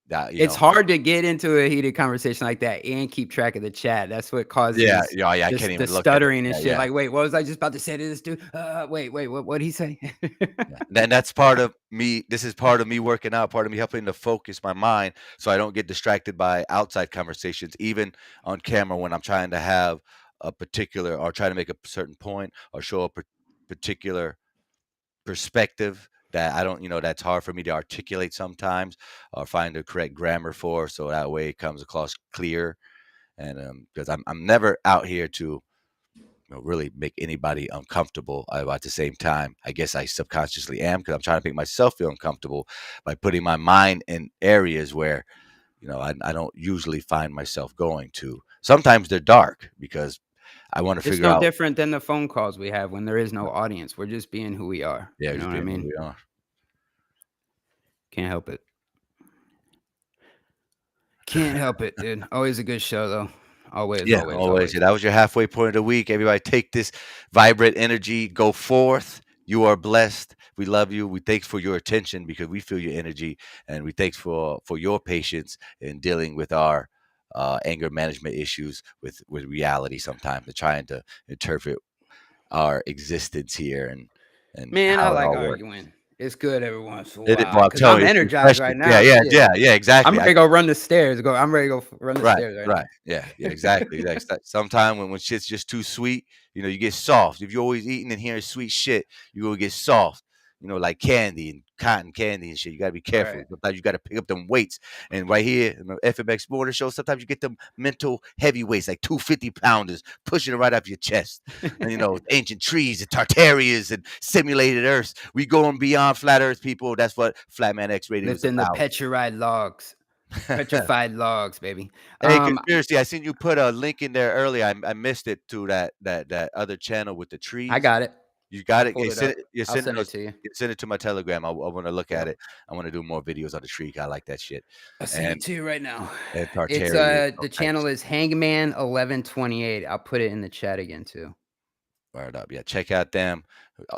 it's hard to get into a heated conversation like that and keep track of the chat. That's what causes I can't even the stuttering and shit. Like, wait, what was I just about to say to this dude? Wait, what did he say? And that's part of me. This is part of me working out, part of me helping to focus my mind so I don't get distracted by outside conversations, even on camera when I'm trying to have a particular or try to make a certain point or show a particular perspective that I don't, that's hard for me to articulate sometimes or find the correct grammar for, so that way it comes across clear. And because I'm never out here to really make anybody uncomfortable. At the same time, I guess I subconsciously am, because I'm trying to make myself feel uncomfortable by putting my mind in areas where I don't usually find myself going to. Sometimes they're dark because I want to figure out. It's no different than the phone calls we have when there is no audience. We're just being who we are. Yeah, you know what I mean? Who we are. Can't help it. Can't help it, dude. Always a good show, though. Always. Yeah, that was your halfway point of the week. Everybody, take this vibrant energy, go forth. You are blessed. We love you. We thanks for your attention because we feel your energy, and we thanks for your patience in dealing with our anger management issues with reality. Sometimes they're trying to interpret our existence here and man, I like arguing. It's good every once in a while. Because I'm energized right now. Yeah, exactly. I'm ready to go run the stairs. I'm ready to go run the stairs right now. Yeah, exactly. Sometimes when shit's just too sweet, you get soft. If you're always eating and hearing sweet shit, you're going to get soft. Like candy and cotton candy and shit. You got to be careful. Right. Sometimes you got to pick up them weights. And right here in the FMX Morning Show, sometimes you get them mental heavy weights, like 250-pounders, pushing it right up your chest. And, ancient trees and Tartarias and simulated Earths. We going beyond flat Earth, people. That's what Flatman X Radio is about. The petrified logs. Petrified logs, baby. Hey, Conspiracy, I seen you put a link in there earlier. I missed it to that other channel with the trees. I got it. You got it. I'll send it to you. Send it to my Telegram. I want to look at it. I want to do more videos on the tree. I like that shit. I'll send it to you right now. It's the channel is Hangman 1128. I'll put it in the chat again too. Fired up. Yeah, check out them.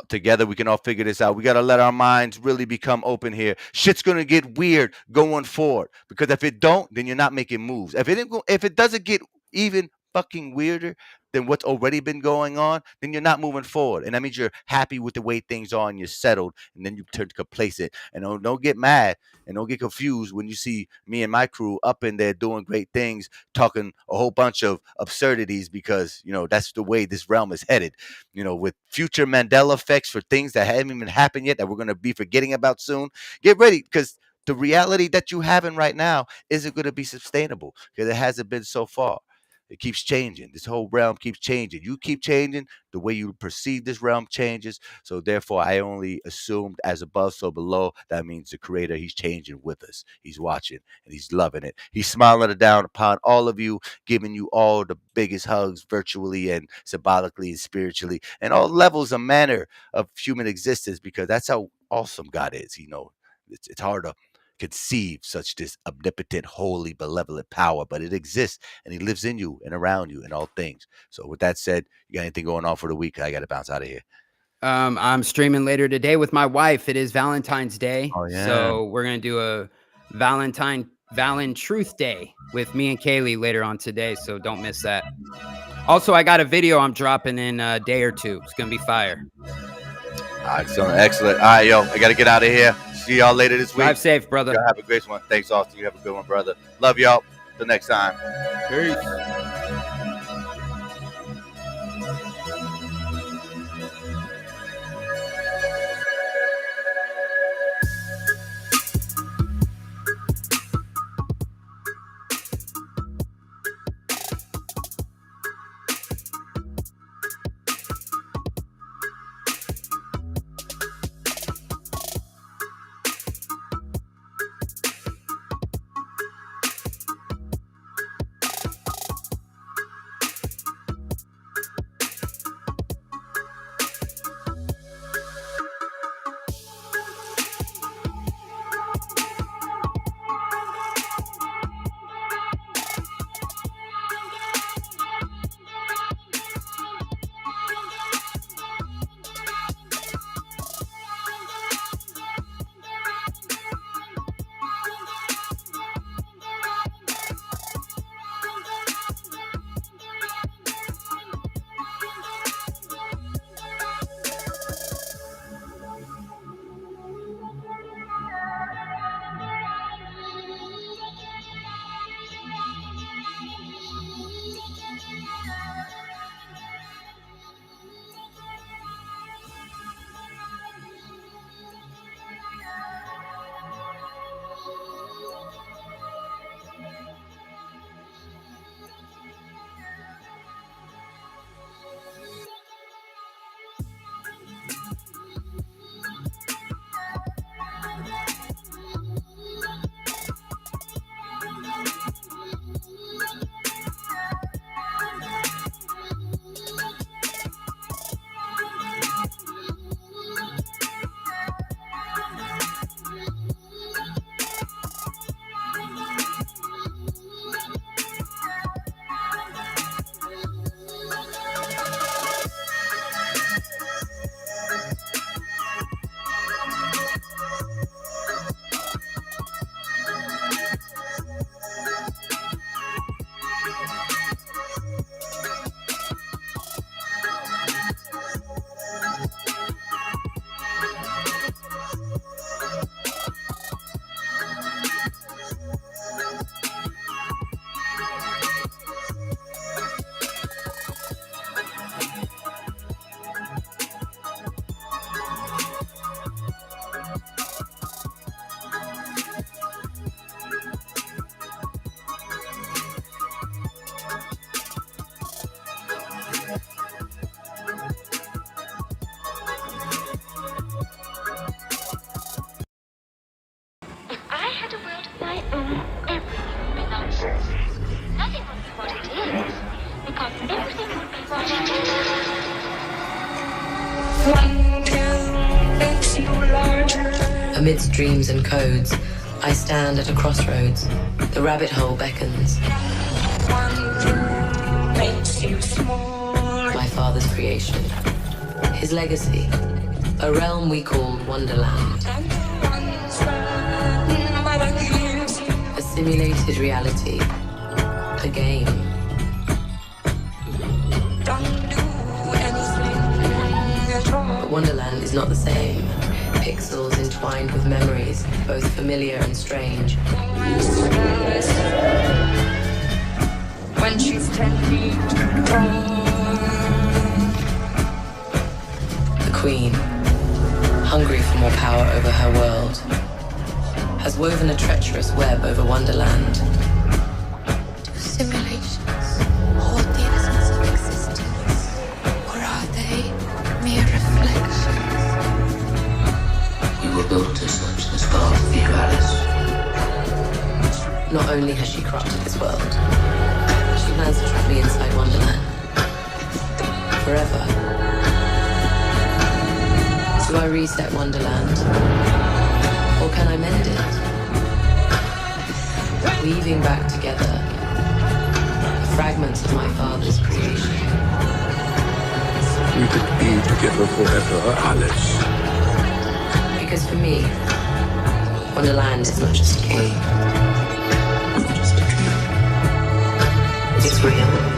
Together we can all figure this out. We got to let our minds really become open here. Shit's gonna get weird going forward, because if it don't, then you're not making moves. If it doesn't get even fucking weirder than what's already been going on, then you're not moving forward. And that means you're happy with the way things are and you're settled, and then you turn complacent. And don't get mad and don't get confused when you see me and my crew up in there doing great things, talking a whole bunch of absurdities, because, that's the way this realm is headed, with future Mandela effects for things that haven't even happened yet that we're going to be forgetting about soon. Get ready, because the reality that you having right now isn't going to be sustainable, because it hasn't been so far. It keeps changing. This whole realm keeps changing. You keep changing. The way you perceive this realm changes. So therefore, I only assumed as above, so below. That means the creator, he's changing with us. He's watching and he's loving it. He's smiling down upon all of you, giving you all the biggest hugs virtually and symbolically and spiritually and all levels and manner of human existence, because that's how awesome God is. It's hard to conceive such this omnipotent, holy, benevolent power, but it exists and he lives in you and around you in all things. So with that said, you got anything going on for the week? I got to bounce out of here. I'm streaming later today with my wife. It is Valentine's Day. Oh, yeah. So we're going to do a Valen Truth Day with me and Kaylee later on today. So don't miss that. Also, I got a video I'm dropping in a day or two. It's going to be fire. Excellent. All right, yo, I got to get out of here. See y'all later this week. Drive safe, brother. Y'all have a great one. Thanks, Austin. You have a good one, brother. Love y'all. Till next time. Peace. Amidst dreams and codes, I stand at a crossroads. The rabbit hole beckons. My father's creation. His legacy. A realm we call Wonderland. A simulated reality. A game. But Wonderland is not the same. Pixels entwined with memories, both familiar and strange. When she's 10 feet tall. The Queen, hungry for more power over her world, has woven a treacherous web over Wonderland. Do simulations hold the essence of existence, or are they mere reflections? We were built to search the stars for you, Alice. Not only has she corrupted this world, she plans to trap me inside Wonderland. Forever. Do I reset Wonderland? Or can I mend it? Weaving back together the fragments of my father's creation. We could be together forever, Alice. Because for me, Wonderland is not just a game. It's real.